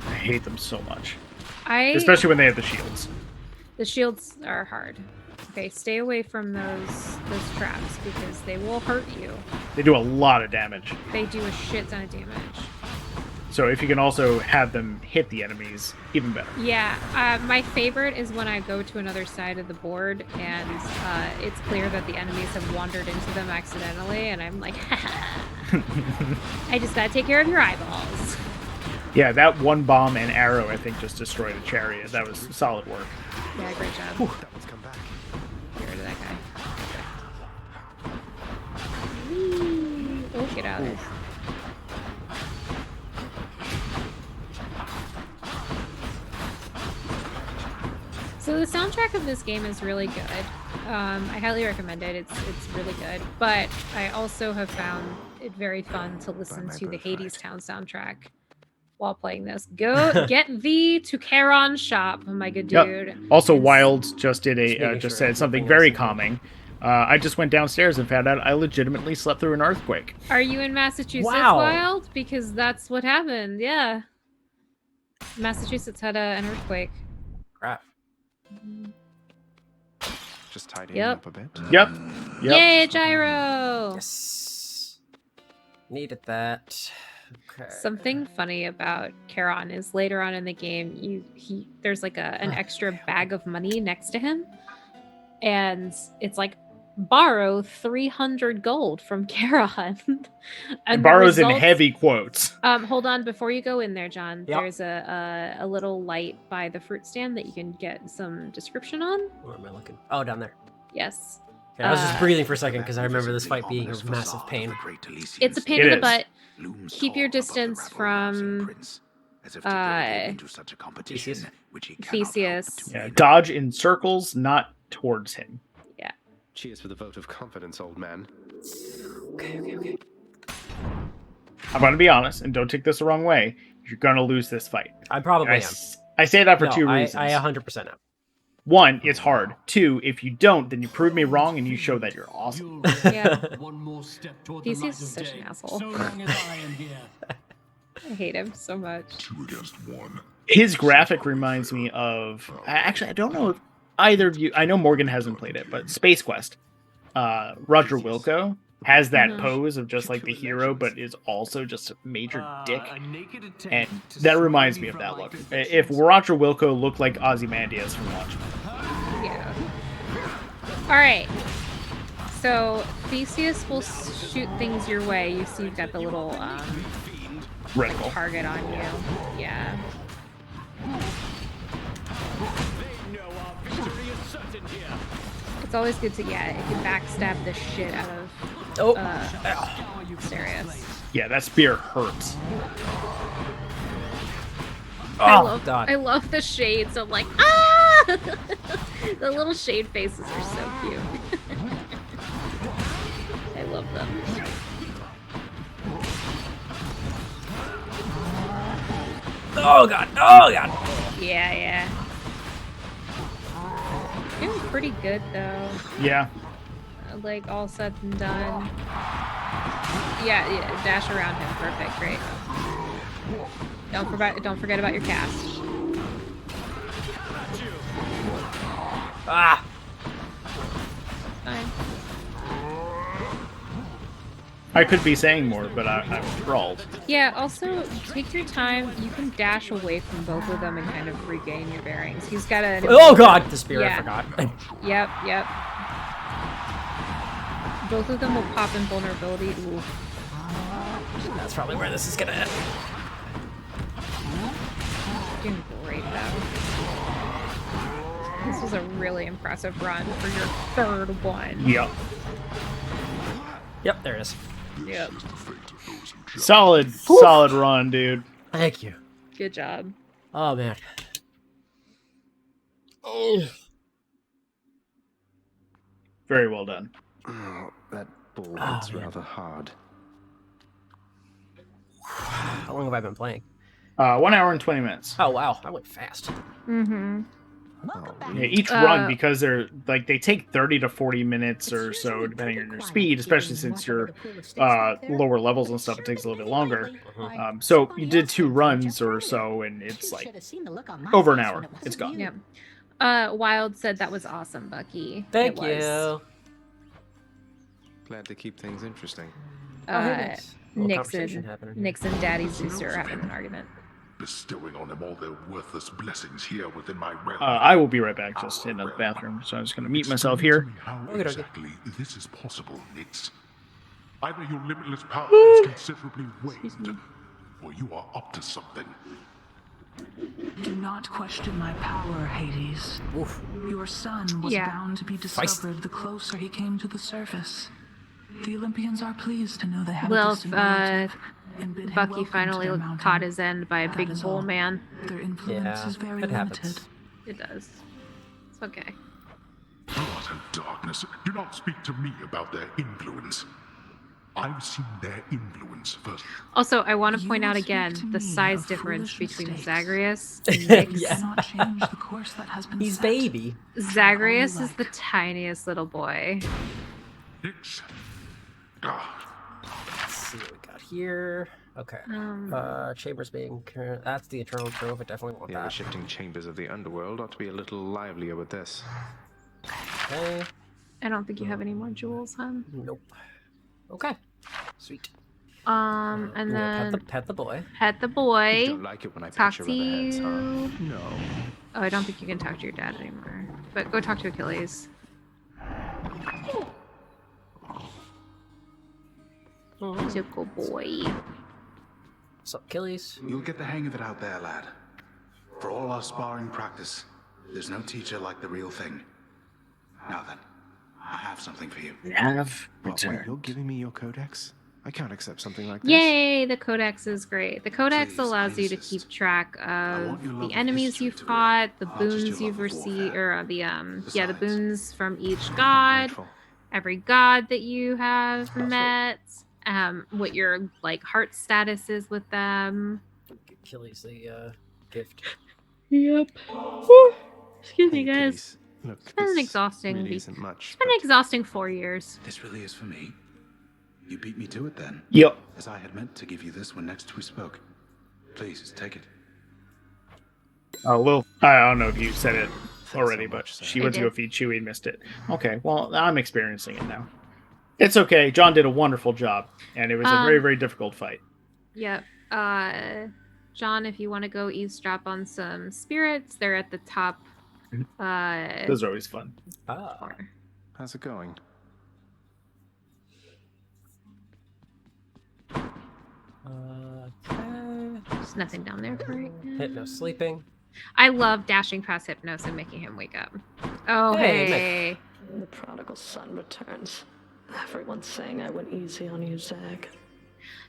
I hate them so much, I especially when they have the shields. The shields are hard. Okay, stay away from those traps because they will hurt you. They do a lot of damage. They do a shit ton of damage. So if you can also have them hit the enemies, even better. Yeah, my favorite is when I go to another side of the board and it's clear that the enemies have wandered into them accidentally, and I'm like, I just gotta take care of your eyeballs. Yeah, that one bomb and arrow, I think, just destroyed a chariot. That was solid work. Yeah, great job. That one's come back. Get rid of that guy. Whee! Oh, get out of there. So the soundtrack of this game is really good. I highly recommend it. It's really good. But I also have found it very fun to listen to the Hades Town soundtrack while playing this. Go get thee to Charon shop, my good dude. Yep. Also, Wild just did said something very calming. I just went downstairs and found out I legitimately slept through an earthquake. Are you in Massachusetts, Wow. Wild? Because that's what happened. Yeah. Massachusetts had an earthquake. Crap. Just tidying up a bit. Yep. Yay, Gyro! Yes. Needed that. Okay. Something funny about Charon is later on in the game, there's like an extra bag of money next to him, and it's like borrow 300 gold from Charon. And borrows in heavy quotes. Hold on, before you go in there, John. Yep. There's a little light by the fruit stand that you can get some description on. Where am I looking? Oh, down there. Yes. Okay, I was just breathing for a second because I remember this fight being a massive pain. It's a pain in the butt. Keep your distance from Theseus. Yeah, dodge in circles, not towards him. Yeah. Cheers for the vote of confidence, old man. Okay. I'm going to be honest, and don't take this the wrong way. You're going to lose this fight. I probably am. I say that for No, two reasons. I 100% am. One, it's hard. Two, if you don't, then you prove me wrong and you show that you're awesome. Yeah. One more step toward Theseus the is light such of an day. asshole. So long as I am here. I hate him so much. 2 against 1. His graphic reminds me of... Actually, I don't know if either of you... I know Morgan hasn't played it, but Space Quest. Roger Wilco has that pose of just like the hero, but is also just a major dick. And that reminds me of that look. If Roger Wilco looked like Ozymandias from Watchmen. Yeah. Alright. So, Theseus will shoot things your way. You see you've got the little Reticle. target on you. Yeah. It's always good to, you can backstab the shit out of Darius. Yeah, that spear hurts. I love the shades. I'm like, ah! The little shade faces are so cute. I love them. Oh god! Oh god! Yeah. Doing pretty good though. Yeah. Like all said and done. Yeah, dash around him. Perfect, great. Don't forget about your cast. Ah! Fine. I could be saying more, but I'm enthralled. Yeah, also, take your time. You can dash away from both of them and kind of regain your bearings. He's got a... Oh god, the spear, Yeah. I forgot. Yep. Both of them will pop in vulnerability. Ooh. That's probably where this is gonna end. Doing great, though. This was a really impressive run for your third one. Yep. Yep, there it is. Yep. Solid run, dude. Thank you. Good job. Oh, man. Very well done. Oh, that ball Oh, hits man. rather hard. How long have I been playing? 1 hour and 20 minutes. Oh, wow. That went fast. Mm-hmm. Yeah, each run, because they're like they take 30 to 40 minutes or so, depending on your speed, especially since you're lower levels and stuff. It takes a little bit longer. So you did 2 runs or so, and it's like over an hour. It's gone. Yep. Wild said that was awesome, Bucky. Thank It was. you. Glad to keep things interesting. Conversation happening here. Nixon, Daddy Zeuser are having an argument. Bestowing on them all their worthless blessings here within my realm. I will be right back, just in the bathroom. So I'm just going to mute myself here. How Okay. exactly this is possible, Nix? Either your limitless power is considerably waned, or you are up to something. Do not question my power, Hades. Oof. Your son was Yeah. bound to be discovered the closer he came to the surface. The Olympians are pleased to know they have Well, a distant relative, and bid him Bucky welcome to finally their mountain. caught his end by a That big is bull all. man. Their influence Yeah, is very it limited. happens. It does. It's okay. Utter darkness. Do not speak to me about their influence. I've seen their influence first. Also, I want to You point out speak again to the me size of difference foolish between mistakes. Zagreus and Nyx. Yeah. Cannot change the course that has been He's set. baby. Zagreus is like. the tiniest little boy. Nix. Ah, Let's see what we got here. Okay. Chambers being... That's the Eternal Trove. I definitely want The that. ever-shifting chambers of the underworld ought to be a little livelier with this. Okay. I don't think you have any more jewels, huh? Nope. Okay. Sweet. And Yeah, then pet the boy. pet the You boy. don't like it when I Talk pat your to rubber heads, huh? you. No. Oh, I don't think you can talk to your dad anymore. But go talk to Achilles. He's a good boy. What's up, Achilles? You'll get the hang of it out there, lad. For all our sparring practice, there's no teacher like the real thing. Now then, I have something for you. Have What, wait, you're giving me your codex? I can't accept something like this. Yay! The codex is great. The codex Please, allows you to please, keep track of want your love the of enemies history you've to fought, the not just your boons you've love of received, warfare. or the the Besides, boons from each I'm god, grateful. every god that you have met, what your like heart status is with them. Give Achilles the gift. Yep. Excuse me, Hey, guys. Achilles, look, It's been an this exhausting really week. isn't much. It's been an exhausting 4 years. This really is for me. You beat me to it then, Yep. as I had meant to give you this when next we spoke. Please, take it. Oh, well, I don't know if you said it already, so but much, sir. she I went to did. go feed Chewie and missed it. Okay, well, I'm experiencing it now. It's okay. John did a wonderful job, and it was a very, very difficult fight. Yep. John, if you want to go eavesdrop on some spirits, they're at the top Those are always fun. Ah. corner. How's it going? Okay. There's nothing down there for right now. Hypno sleeping. I love dashing past Hypnos and making him wake up. Oh, Hey, hey. The prodigal son returns. Everyone's saying I went easy on you, Zag.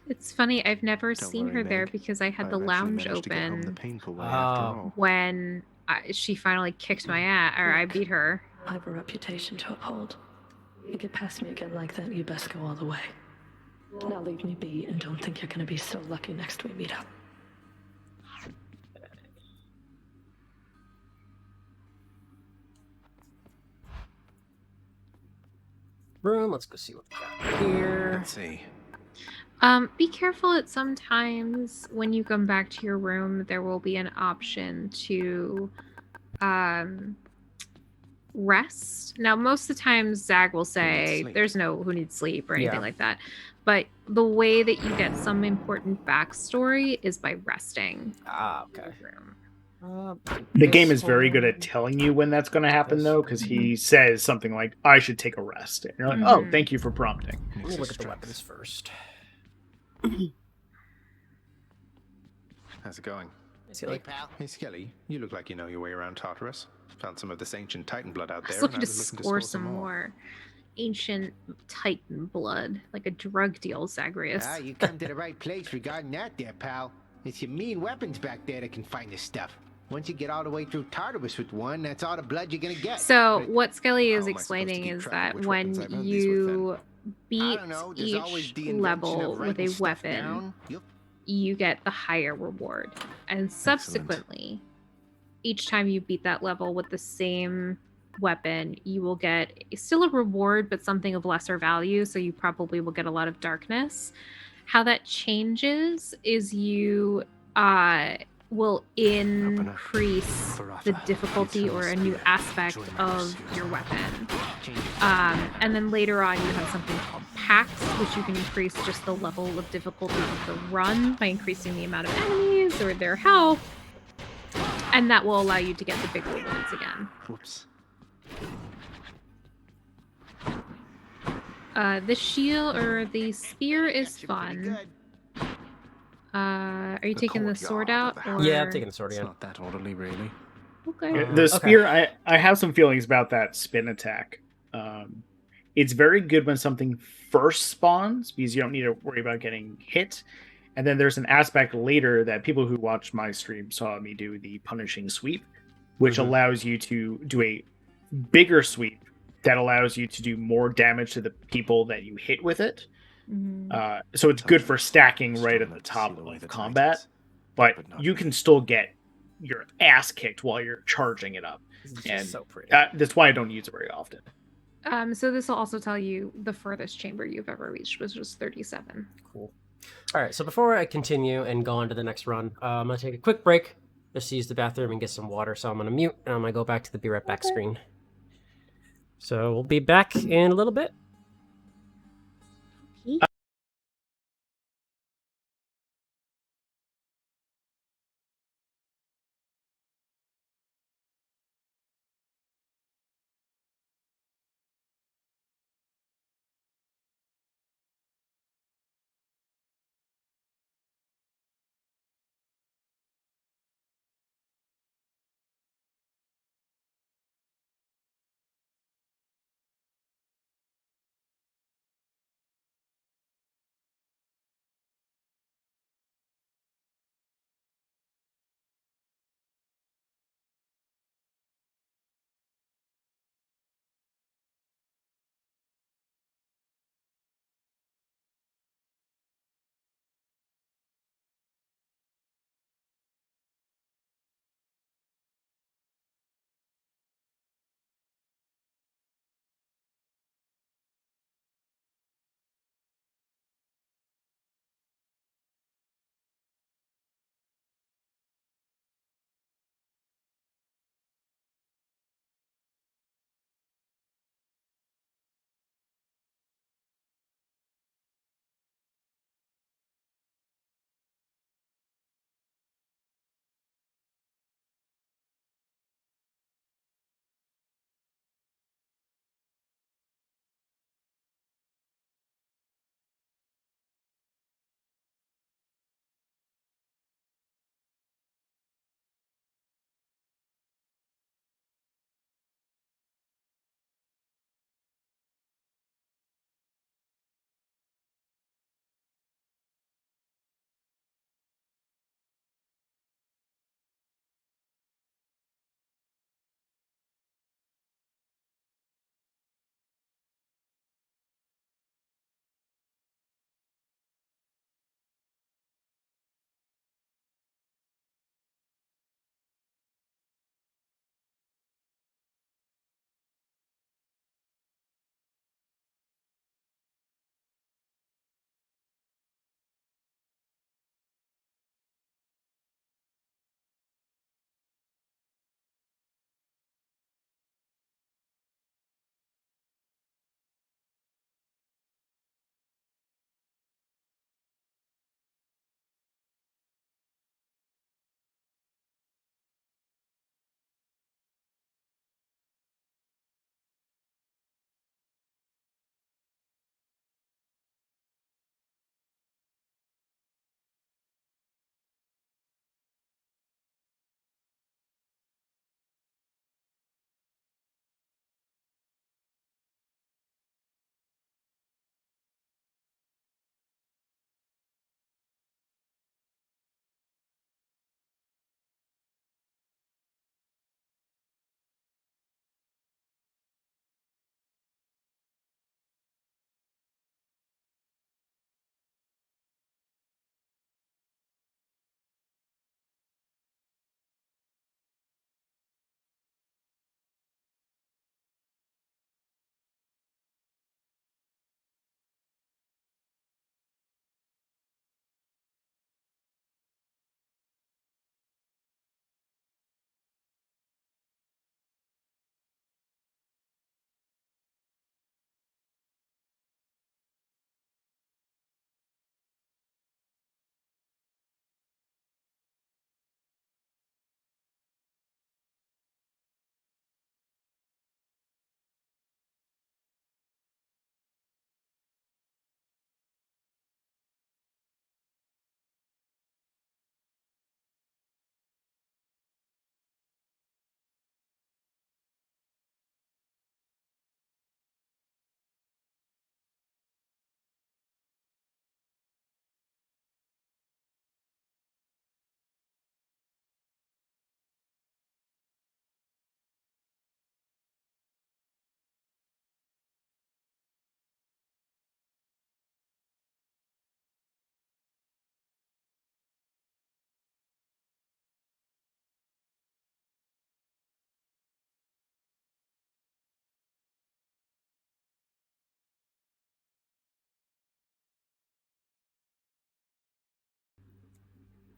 It's funny, I've never Don't seen worry, her there Meg. because I had I've the actually lounge managed to get home the open painful way Oh. after all. when she finally kicked my ass, or I beat her. I have a reputation to uphold. You get past me again like that, you best go all the way. Now leave me be and don't think you're gonna be so lucky next we meet up. Room. Let's go see what we got here. Let's see. Be careful at sometimes when you come back to your room, there will be an option to rest. Now, most of the time, Zag will say there's no who needs sleep or anything like that. But the way that you get some important backstory is by resting. Okay. The game is very good at telling you when that's going to happen, though, because he says something like, I should take a rest. And you're like, oh, thank you for prompting. Let me look at the weapons first. How's it going? Hey, pal. Hey, Skelly. You look like you know your way around Tartarus. Found some of this ancient Titan blood out I there. was looking to score some more ancient Titan blood, like a drug deal, Zagreus. Ah, you come to the right place regarding that there, pal. It's your mean weapons back there that can find this stuff. Once you get all the way through Tartarus with one, that's all the blood you're gonna get. So what Skelly is explaining is that when you beat each level with a weapon, you get the higher reward. And subsequently, each time you beat that level with the same weapon, you will get still a reward, but something of lesser value. So you probably will get a lot of darkness. How that changes is you will increase the difficulty or a new aspect of your weapon. And then later on, you have something called packs, which you can increase just the level of difficulty of the run by increasing the amount of enemies or their health. And that will allow you to get the big rewards again. Whoops. The shield or the spear is fun. Are you taking the sword out? Or... Yeah, I'm taking the sword It's again. not that orderly, really. Okay. The spear, I have some feelings about that spin attack. It's very good when something first spawns because you don't need to worry about getting hit. And then there's an aspect later that people who watched my stream saw me do, the punishing sweep, which allows you to do a bigger sweep that allows you to do more damage to the people that you hit with it. So it's good for stacking right at the top of combat, but you can still get your ass kicked while you're charging it up. And so pretty. That's why I don't use it very often. So this will also tell you the furthest chamber you've ever reached, which was 37. Cool. All right, so before I continue and go on to the next run, I'm going to take a quick break just to use the bathroom and get some water. So I'm going to mute, and I'm going to go back to the Be Right Back screen. So we'll be back in a little bit.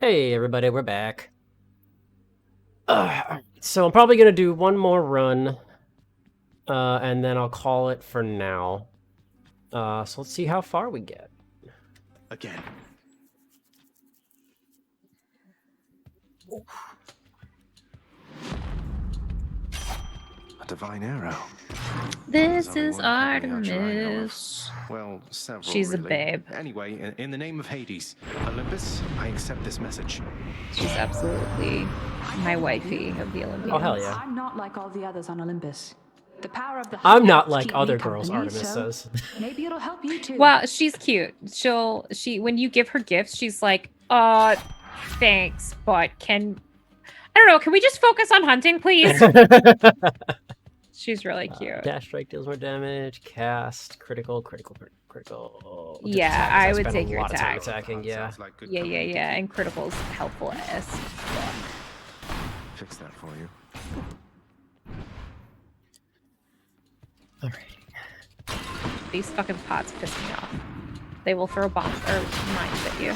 Hey everybody, we're back. So I'm probably gonna do one more run, and then I'll call it for now. So let's see how far we get. Again. A divine arrow. This is Artemis. Well, several. She's a really. babe. Anyway, in the name of Hades, Olympus, I accept this message. She's absolutely my wifey of the Olympians. Oh hell yeah! I'm not like all the others on Olympus. The power of the I'm not Huns like keep me other girls, company, Artemis so says. Maybe it'll help you too. Well, she's cute. When you give her gifts, she's like, thanks, but I don't know, can we just focus on hunting, please? She's really cute. Dash strike deals more damage. Cast critical. Yeah, I would spend take a your lot of time attack. attacking. Yeah. Yeah. And critical's helpful as. Fix that for you. Alright. These fucking pots piss me off. They will throw bombs or mines at you.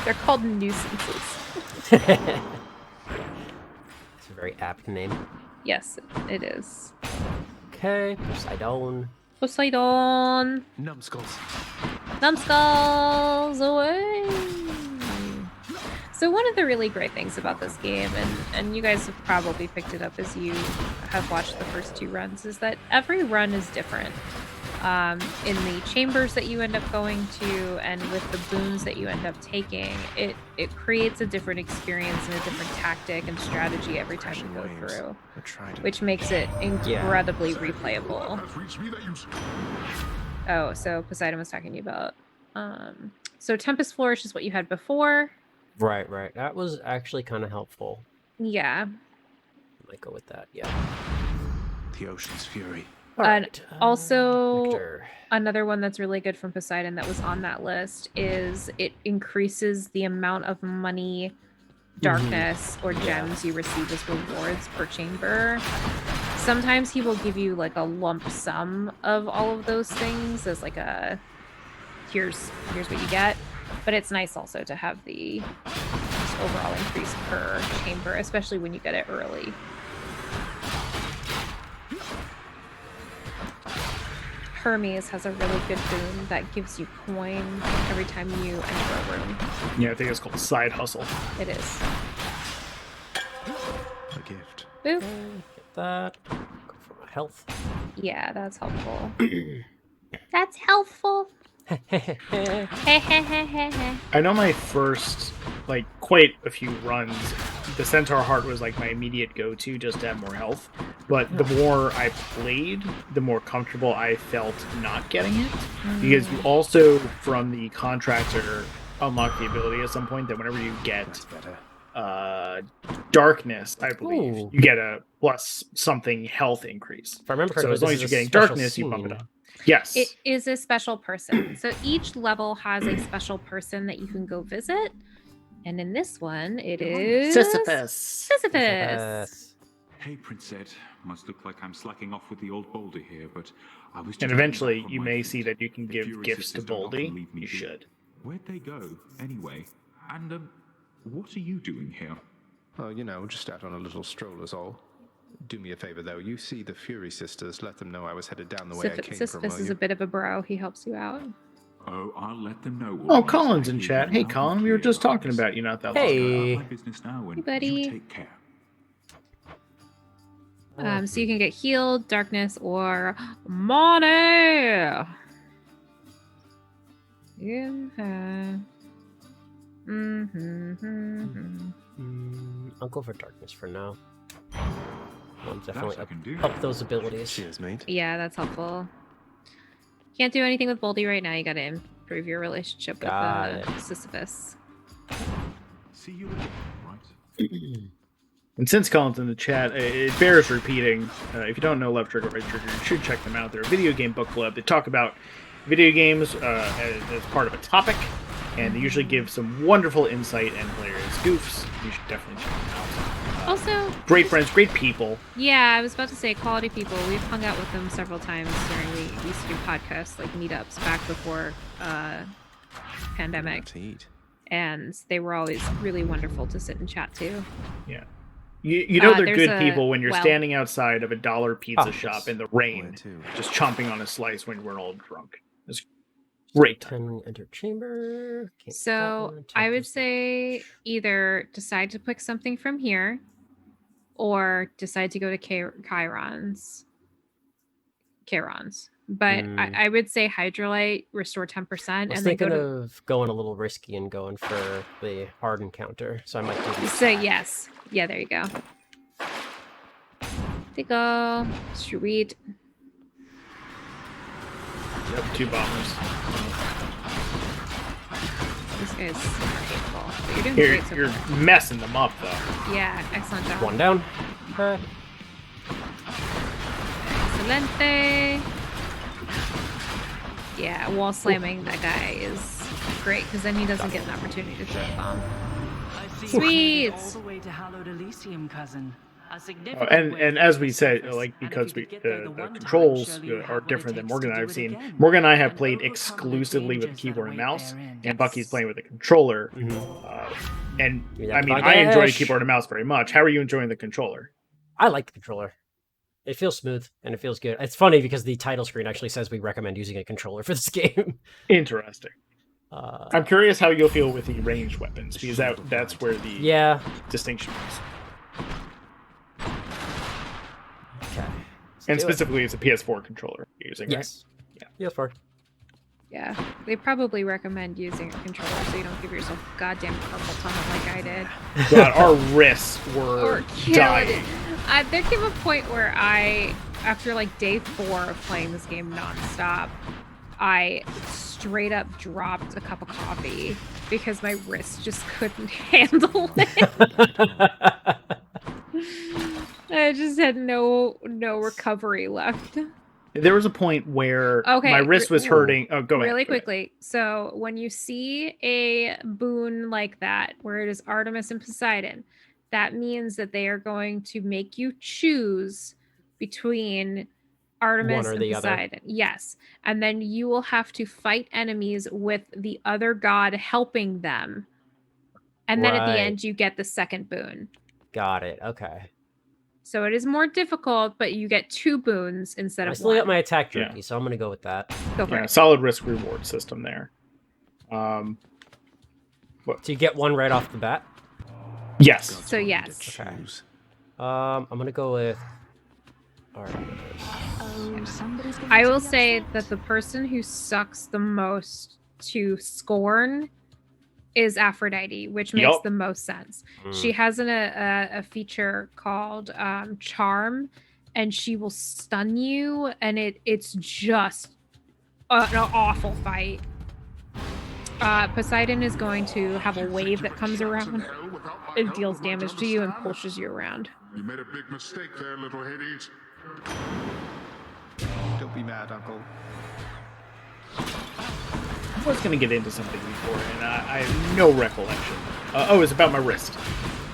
They're called nuisances. It's a very apt name. Yes, it is. Okay, Poseidon. Numbskulls. Numbskulls away. So one of the really great things about this game, and you guys have probably picked it up as you have watched the first two runs, is that every run is different. In the chambers that you end up going to and with the boons that you end up taking, it creates a different experience and a different tactic and strategy every time you go through, which makes it incredibly replayable. Oh, so Poseidon was talking to you about. So Tempest Flourish is what you had before. Right. That was actually kind of helpful. Yeah. Might go with that. Yeah. The ocean's fury. And also, another one that's really good from Poseidon that was on that list is it increases the amount of money, darkness, or gems you receive as rewards per chamber. Sometimes he will give you like a lump sum of all of those things as like a here's what you get. But it's nice also to have the overall increase per chamber, especially when you get it early. Hermes has a really good boon that gives you coin every time you enter a room. Yeah, I think it's called Side Hustle. It is. A gift. Boop. Get that. Go for my health. Yeah, that's helpful. That's helpful. I know my first, like, quite a few runs, the Centaur Heart was like my immediate go-to just to have more health. But the more I played, the more comfortable I felt not getting it. Because you also, from the contractor, unlock the ability at some point that whenever you get darkness, I believe, you get a plus something health increase. If I remember correctly, so as long as you're getting darkness, you bump it up. Yes. It is a special person. So each level has a special person that you can go visit. And in this one, it is... Sisyphus. Hey, Princess. Must look like I'm slacking off with the old Boulder here, but I was just... And eventually, you may see that you can give gifts to Boldy. You should. Where'd they go, anyway? And, what are you doing here? Oh, you know, just out on a little stroll is all. Do me a favor, though. You see the Fury sisters, let them know I was headed down the way I came from. Sisyphus is a bit of a bro. He helps you out. Oh, I'll let them know. Oh, Colin's in chat. Hey, Colin, we were just talking about you not that long ago. Hey, buddy. Take care. So you can get healed, darkness, or money. Yeah. I'll go for darkness for now. I'll definitely up those abilities. Cheers, mate. Yeah, that's helpful. Can't do anything with Boldy right now. You gotta improve your relationship with Sisyphus. See you again, right? And since Colin's in the chat, it bears repeating. If you don't know Left Trigger, Right Trigger, you should check them out. They're a video game book club. They talk about video games as part of a topic, and they usually give some wonderful insight and hilarious goofs. You should definitely check them out. Also, great friends, great people. Yeah, I was about to say quality people. We've hung out with them several times during we used to do podcasts, like meetups back before pandemic. and they were always really wonderful to sit and chat to. Yeah. You know they're there's good a people when you're well. standing outside of a dollar pizza Oh, shop yes. in the rain, just chomping on a slice when we're all drunk. It's great time. Can enter chamber. Can't get that So one. I would Tempest say either decide to pick something from here, or decide to go to Chiron's. But I would say Hydrolite, restore 10%, I was and then thinking go to. of going a little risky and going for the hard encounter, so I might do this. So yes, yeah, there you go. There you go. Sweet. Yep, 2 bombers. This guy's super capable. But you're doing You're, great so you're far. messing them up, though. Yeah, excellent job. One down. Okay. Excelente. Yeah, wall slamming that guy is great because then he doesn't get an opportunity to throw a bomb. Sweet. All the way to Hallowed Elysium, cousin. A Oh, significant way and for as we the said, surface. like, And if because you we could get there the the one time, controls surely you are have what it different than takes Morgan to and I do have it seen. again. Morgan and I have And played overcome the exclusively with dangers keyboard that and await mouse, therein. and Bucky's playing with a controller. And Yeah, I mean, Buggy. I enjoy keyboard and mouse very much. How are you enjoying the controller? I like the controller. It feels smooth and it feels good. It's funny because the title screen actually says we recommend using a controller for this game. Interesting. I'm curious how you'll feel with the ranged weapons, because that's where the distinction is. Okay. And specifically, it's a PS4 controller you're using, yes. Right? Yeah. PS4. Yeah, they probably recommend using a controller so you don't give yourself goddamn carpal tunnel like I did. God, our wrists were dying. There came a point where after like day 4 of playing this game nonstop, I straight up dropped a cup of coffee because my wrist just couldn't handle it. I just had no recovery left. There was a point where my wrist was hurting. Oh, go ahead. Really quickly. So when you see a boon like that, where it is Artemis and Poseidon, that means that they are going to make you choose between Artemis One or and the other. Poseidon. Yes. And then you will have to fight enemies with the other god helping them. And then at the Right. end, you get the second boon. Got it. Okay. So it is more difficult, but you get 2 boons instead I of still 1. got my attack jerky, so I'm going to go with that. Go for it. Solid risk reward system there. So you get one right off the bat? Yes. So yes. Okay. I'm going to go with... I will say that the person who sucks the most to scorn is Aphrodite, which makes Yup. the most sense. Mm. She has a feature called Charm, and she will stun you, and it's just an awful fight. Poseidon is going to have a wave that comes around and deals damage to you and pushes you around. You made a big mistake there, little Hades. Don't be mad, Uncle. I was going to get into something before, and I have no recollection. It's about my wrist.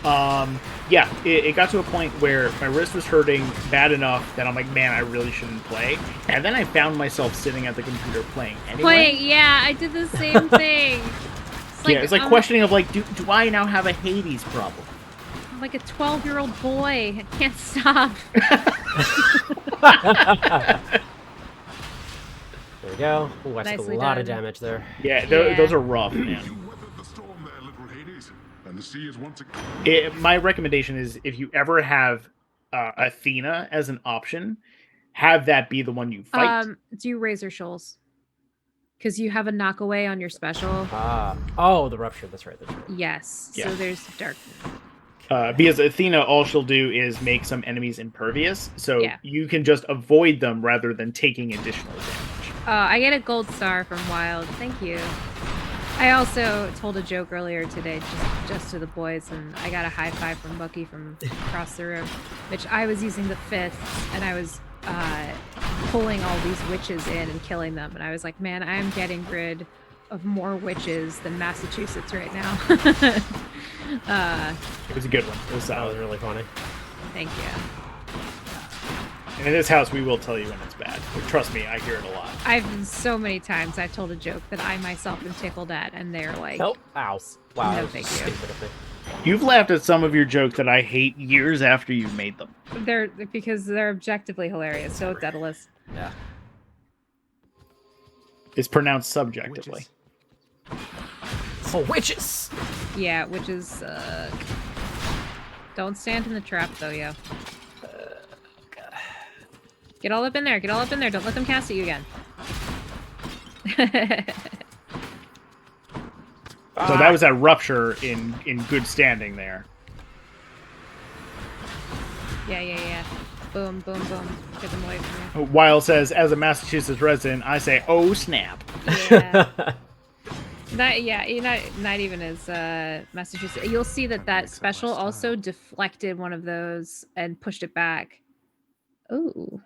Yeah, it got to a point where my wrist was hurting bad enough that I'm like, man, I really shouldn't play. And then I found myself sitting at the computer playing anyway. Yeah, I did the same thing. It's like questioning of like, do I now have a Hades problem? I'm like a 12-year-old boy. I can't stop. There we go. Ooh, I took a Nicely lot of done. damage there. Yeah, those are rough, man. And the sea is once again. My recommendation is if you ever have Athena as an option, have that be the one you fight. Do Razor Shoals. Because you have a knockaway on your special. Oh, the rupture. That's right. Yes. Yeah. So there's dark. Because Athena, all she'll do is make some enemies impervious, so Yeah. you can just avoid them rather than taking additional damage. I get a gold star from Wild. Thank you. I also told a joke earlier today, just to the boys, and I got a high five from Bucky from across the room, which I was using the 5th, and I was pulling all these witches in and killing them, and I was like, man, I am getting rid of more witches than Massachusetts right now. It was a good one. It was That solid. was really funny. Thank you. And in this house, we will tell you when it's bad. Trust me, I hear it a lot. So many times I've told a joke that I myself am tickled at, and they're like, "Oh, ow, wow, no, thank you." You've laughed at some of your jokes that I hate years after you've made them. Because they're objectively hilarious. So Daedalus. Yeah. It's pronounced subjectively. For witches. Yeah, witches. Don't stand in the trap, though, yo. Get all up in there. Get all up in there. Don't let them cast at you again. So that was that rupture in good standing there. Yeah. Boom, boom, boom. Get them away from you. Weil says, as a Massachusetts resident, I say, oh, snap. Yeah. Not even as Massachusetts. You'll see that special also deflected one of those and pushed it back. Ooh.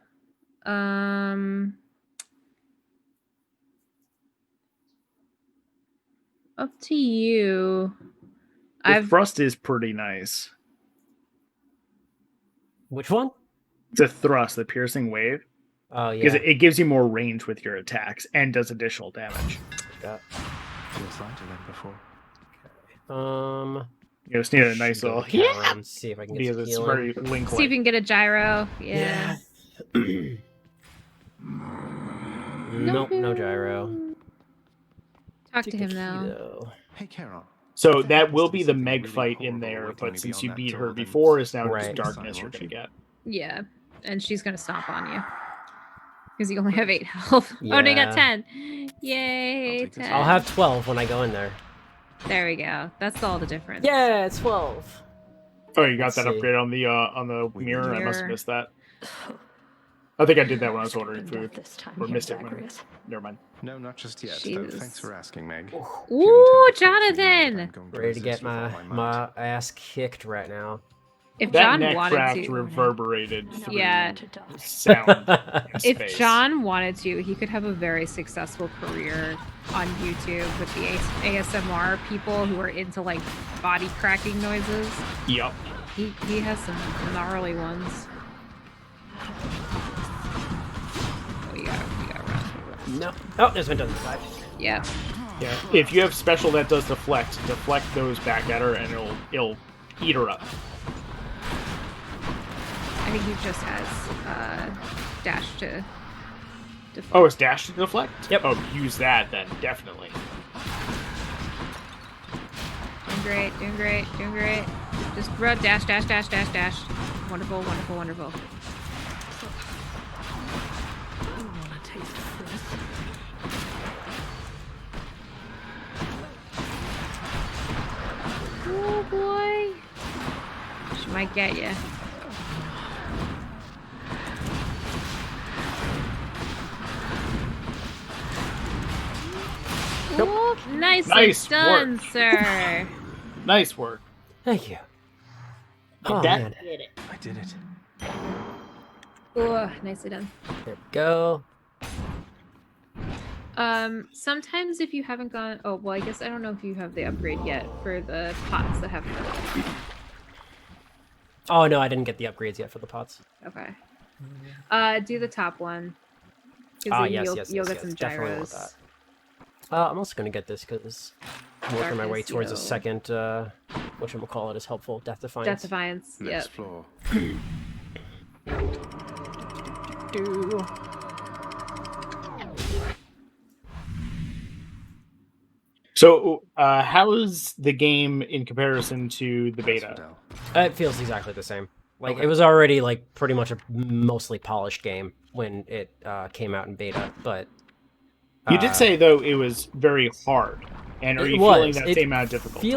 Up to you. The thrust is pretty nice. Which one? The thrust, the piercing wave. Oh, yeah. Because it gives you more range with your attacks and does additional damage. Yeah. Feels lighter than before. You just need a nice little see if I can get some it's healing. very link. See if you can get a gyro. Yeah. Nope, no gyro. Talk to him now. Hey, Carol. So that will be the Meg fight in there, but since you beat her before, it's now just darkness you're gonna get. Yeah, and she's gonna stomp on you. Because you only have 8 health. Yeah. Oh, no, you got 10. Yay, 10. I'll have 12 when I go in there. There we go. That's all the difference. Yeah, it's 12. Oh, you got that upgrade on the mirror? I must have missed that. I think I did that when I was ordering food. Or missed it when... Never mind. No, not just yet. Though. Thanks for asking, Meg. Ooh, Jonathan! Ready to get my ass kicked right now. If that John neck wanted craft to, reverberated yeah, sound. if John wanted to, he could have a very successful career on YouTube with the ASMR people who are into like body cracking noises. Yep. He has some gnarly ones. Oh, you gotta run. No. Oh, there's been done 5. Yeah. Yeah. If you have special that does deflect those back at her, and it'll eat her up. I think he just has dash to deflect. Oh, it's dash to deflect? Yep. Oh, use that then, definitely. Doing great. Just run, dash. Wonderful. I want to taste this. Oh boy. She might get you. Nope. Nice done, work. sir. Nice work. Thank you. Oh, man. did it. I did it. Oh, nicely done. There we go. Sometimes if you haven't gone, oh well, I guess I don't know if you have the upgrade yet for the pots that have. Oh no, I didn't get the upgrades yet for the pots. Okay. Do the top one. Yes, You'll get some definitely want gyros. that. I'm also gonna get this because I'm working my way towards a second. Whatchamacallit is helpful. Death Defiance. Death Defiance. Next Yep. floor. So, how is the game in comparison to the beta? It feels exactly the same. Like, it was already, like, pretty much a mostly polished game when it came out in beta, but... You did say, though, it was very hard. And are you feeling that same amount of difficulty?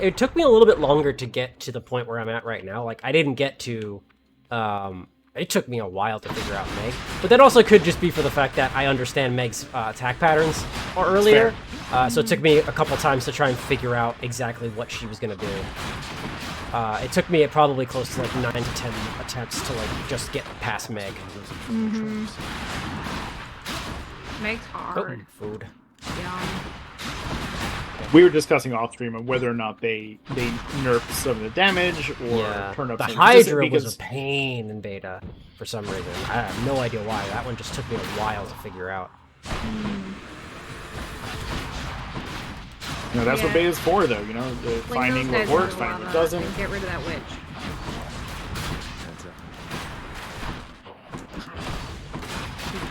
It took me a little bit longer to get to the point where I'm at right now. Like, I didn't get to... it took me a while to figure out Meg. But that also could just be for the fact that I understand Meg's attack patterns earlier. So it took me a couple times to try and figure out exactly what she was going to do. It took me probably close to like 9 to 10 attempts to like just get past Meg. Mm-hmm. Meg's hard. Oh, food. Yum. We were discussing off stream of whether or not they nerfed some of the damage or turn up the some Hydra because was a pain in beta for some reason. I have no idea why. That one just took me a while to figure out. You know, that's what beta is for, though. You know, finding what works, finding what doesn't. Get rid of that witch.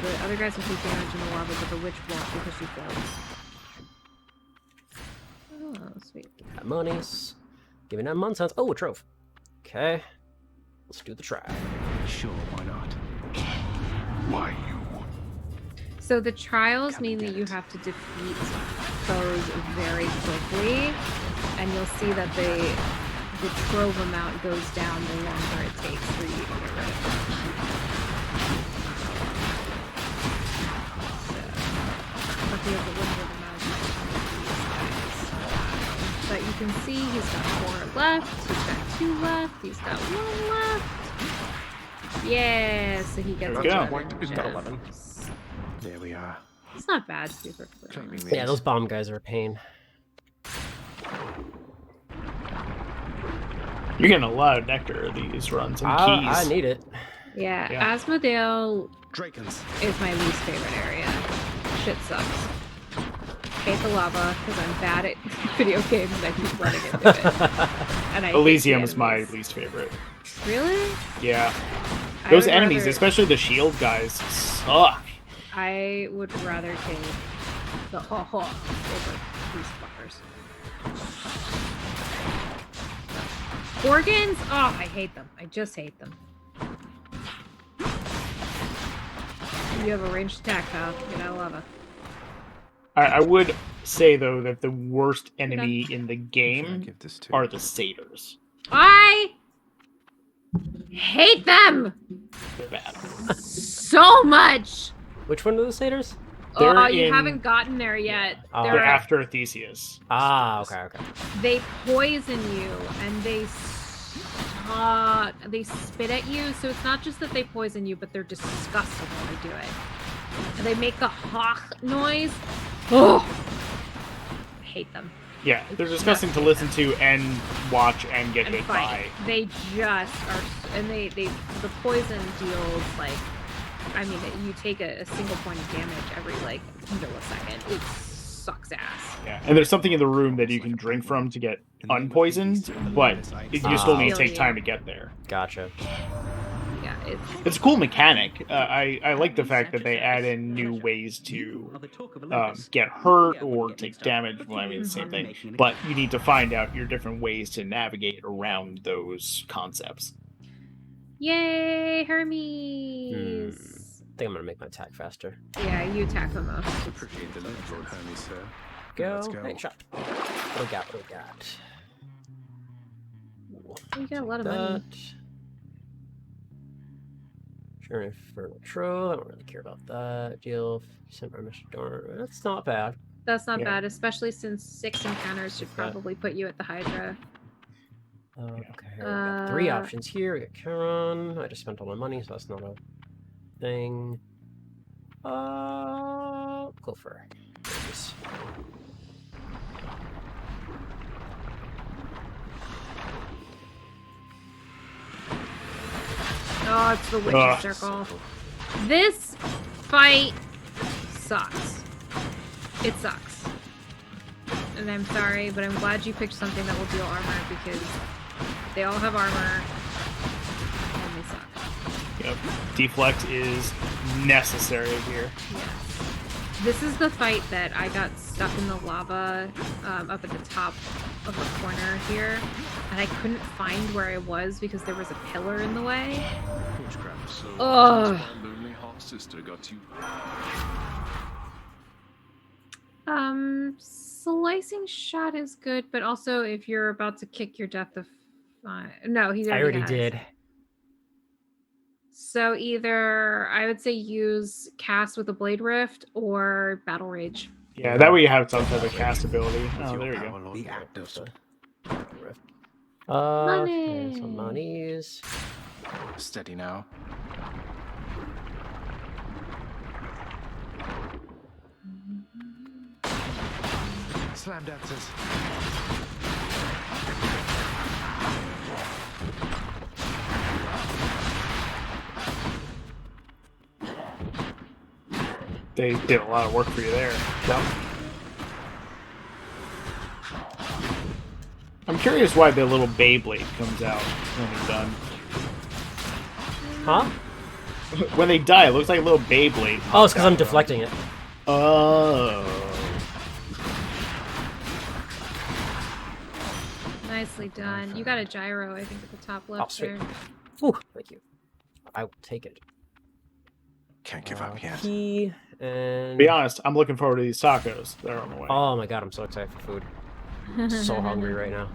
The other guys will take damage in the lava, but the witch won't because she floats. Oh, sweet. Got monies. Giving them nonsense. Oh, a trove. Okay. Let's do the try. Sure, why not? Why you? So the trials mean that you have to defeat foes very quickly, and you'll see that the trove amount goes down the longer it takes for you to get rid of them. So, Bucky has a limited amount of these guys. But you can see he's got 4 left, he's got 2 left, he's got 1 left. Yeah, so he gets 11. There we are. It's not bad to be perfectly honest. Yeah, those bomb guys are a pain. You're getting a lot of nectar these runs and keys. I need it. Yeah, Asmodale Dragons is my least favorite area. Shit sucks. Hate the lava because I'm bad at video games and I keep running into it. And I Elysium is my least favorite. Really? Yeah. Those enemies, especially the shield guys, suck. I would rather take the over these fuckers. Organs? Oh, I hate them. I just hate them. You have a ranged attack, pal. Get out of lava. I would say, though, that the worst enemy in the game are the satyrs. I hate them They're bad. so much. Which one are the satyrs? Oh, you haven't gotten there yet. They're after Theseus. Ah, okay. They poison you and they spit at you. So it's not just that they poison you, but they're disgusting when they do it. And they make a hawk noise. Oh, I hate them. Yeah, they're disgusting to listen to and watch and get hit by. They just are, and the poison deals like. I mean, you take a single point of damage every, like, millisecond. It sucks ass. Yeah, and there's something in the room that you can drink from to get unpoisoned, but you still need to take time to get there. Gotcha. Yeah, it's a cool mechanic. I like the fact that they add in new ways to get hurt or take damage. Well, I mean, the same thing. But you need to find out your different ways to navigate around those concepts. Yay, Hermes! I think I'm gonna make my attack faster. Yeah, you attack the most. Appreciate the love, Lord Hermes, sir. Let's go. Hey, shot. What do we got? You got a lot of money. Sure, Infernal Troll. I don't really care about that. Deal. Sent by Mr. Dorn. That's not bad. That's not bad, especially since 6 encounters should probably put you at the Hydra. Okay, we got 3 options here. We got Charon. I just spent all my money, so that's not a thing. Go for this. Oh, it's the witch circle. This fight sucks. It sucks. And I'm sorry, but I'm glad you picked something that will deal armor because they all have armor and they suck. Yep. Deflect is necessary here. Yeah. This is the fight that I got stuck in the lava up at the top of the corner here, and I couldn't find where I was because there was a pillar in the way. Oh. Slicing shot is good, but also if you're about to kick your death of no, he already did. So either I would say use cast with a blade rift or battle rage. Yeah, that way you have some type of cast ability. Oh, there you go. The active. Money. Some monies. Steady now. slam dancers. They did a lot of work for you there. Yep. I'm curious why the little Beyblade comes out when he's done. Huh? When they die, it looks like a little Beyblade. Oh, it's because I'm deflecting it. Oh. Nicely done. You got a gyro, I think, at the top left sweet. there. Ooh, thank you. I will take it. Can't give up yet. Key and... To be honest, I'm looking forward to these tacos. They're on the way. Oh my god, I'm so excited for food. I'm so hungry right now.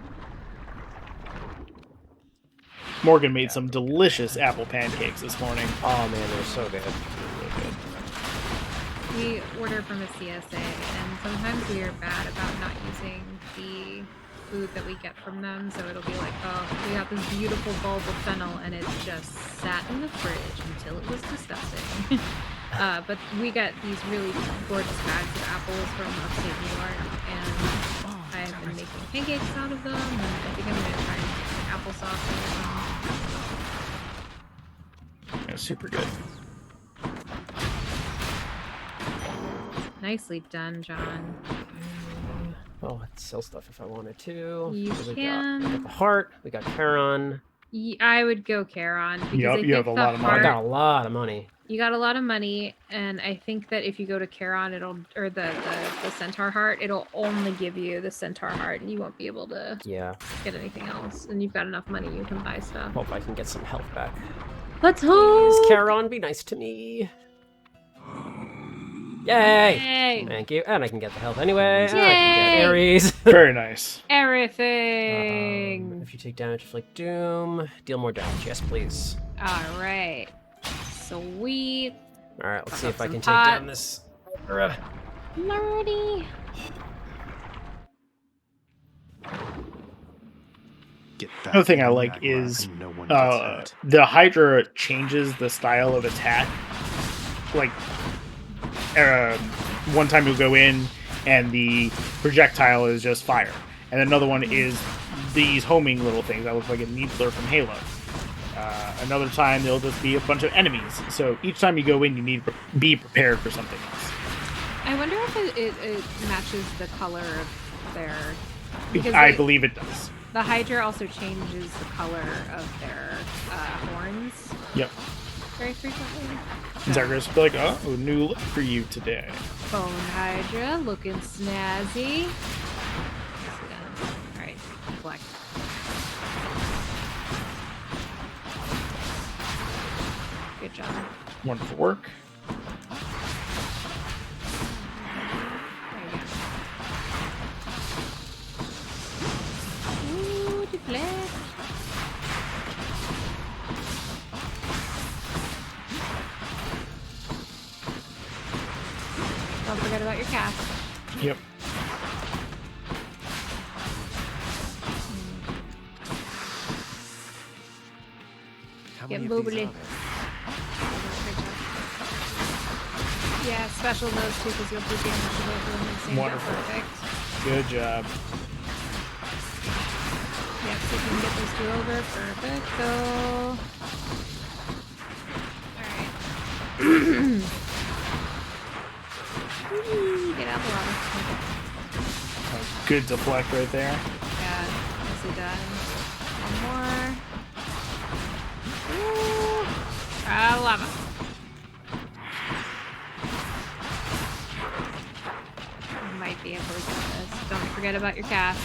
Morgan made some delicious apple pancakes this morning. Oh man, they're so good. We order from a CSA, and sometimes we are bad about not using the food that we get from them. So it'll be like, oh, we got this beautiful bulb of fennel, and it just sat in the fridge until it was disgusting. But we get these really gorgeous bags of apples from upstate New York, and I've been making pancakes out of them, and I think I'm going to try and make applesauce out of them. Yeah, super good. Nicely done, John. Oh, I'd sell stuff if I wanted to. You So can. We got the heart. We got Charon. I would go Charon. Because Yep, I you think have a the lot of money. I heart- got a lot of money. You got a lot of money, and I think that if you go to Charon, it'll the centaur heart, it'll only give you the centaur heart, and you won't be able to get anything else. And you've got enough money, you can buy stuff. Hope I can get some health back. Let's hope. Please, Charon, be nice to me. Yay! Yay! Thank you. And I can get the health anyway. And I can Yay! get Ares. Very nice. Everything. If you take damage, inflict doom. Deal more damage. Yes, please. All right. Sweet. All right, let's see Pop if I some can pot. take down this. Lordy. Another thing I like is the Hydra changes the style of attack. Like, one time you'll go in and the projectile is just fire. And another one is these homing little things that look like a needler from Halo. Another time there'll just be a bunch of enemies. So each time you go in, you need to be prepared for something else. I wonder if it matches the color of their... I believe it does. The Hydra also changes the color of their horns. Yep. Very frequently. And Zagreus will be like, oh, new look for you today. Bone Hydra, looking snazzy. Alright, black. Good job. Wonderful work. Ooh, deflect. Don't forget about your cast. Yep. Get boobly. Yeah, special those two because you'll do damage to both of them at the same time. Wonderful. Perfect. Good job. Yep, so you can get those two over. Perfecto. Alright. Get out the water. Good deflect right there. Yeah, nicely done. One more. Ooh. Lava. You might be able to get this. Don't forget about your cast.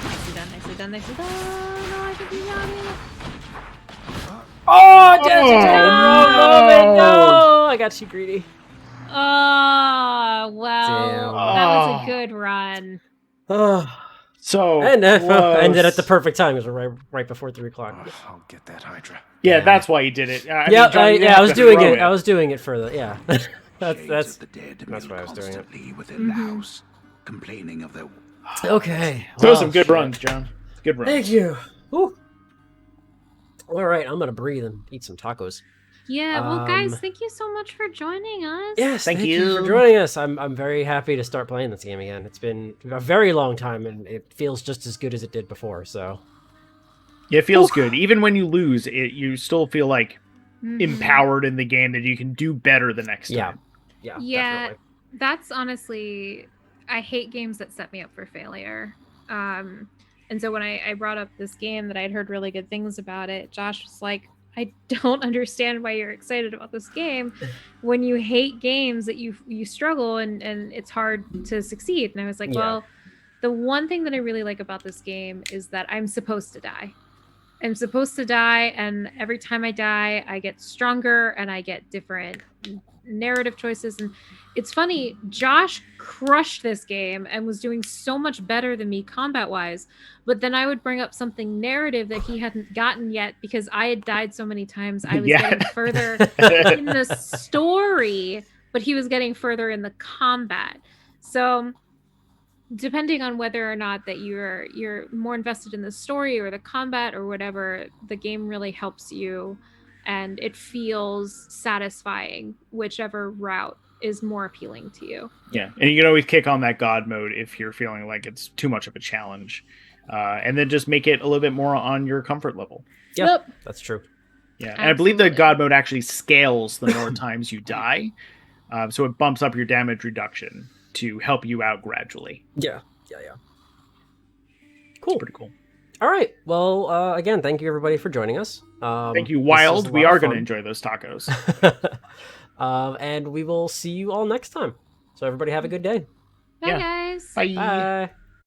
Nicely done, nicely done, nicely done. No, I think you got it. Oh, damn it! no! No, I got too greedy. Oh, well, Damn. that was a good run. So and ended at the close. perfect time. It was right before 3 o'clock. I'll get that Hydra. Yeah, that's why you did it. I mean, Yeah, John, you didn't I have was to doing throw it. I was doing it for the that's why I was doing it. Within the house, complaining of their... Okay. Those Wow, some good shit. runs, John. Good runs. Thank you. Whew. All right, I'm gonna breathe and eat some tacos. Yeah, well, guys, thank you so much for joining us. Yes, thank you for joining us. I'm very happy to start playing this game again. It's been a very long time, and it feels just as good as it did before. So it feels good. Even when you lose, you still feel like empowered in the game that you can do better the next time. Yeah, definitely. That's honestly, I hate games that set me up for failure. And so when I brought up this game that I'd heard really good things about it, Josh was like, I don't understand why you're excited about this game when you hate games that you struggle and it's hard to succeed. And I was like, well, the one thing that I really like about this game is that I'm supposed to die. I'm supposed to die, and every time I die, I get stronger and I get different narrative choices. And it's funny, Josh crushed this game and was doing so much better than me combat wise, but then I would bring up something narrative that he hadn't gotten yet because I had died so many times. I was getting further in the story, but he was getting further in the combat. So depending on whether or not that you're more invested in the story or the combat or whatever, the game really helps you and it feels satisfying, whichever route is more appealing to you. Yeah, and you can always kick on that God mode if you're feeling like it's too much of a challenge, and then just make it a little bit more on your comfort level. Yep, that's true. Yeah, and I believe the God mode actually scales the more times you die, so it bumps up your damage reduction to help you out gradually. Yeah. Cool. Pretty cool. All right. Well, again, thank you everybody for joining us. Thank you, Wild. We are going to enjoy those tacos. And we will see you all next time. So everybody have a good day. Bye, guys. Bye. Bye.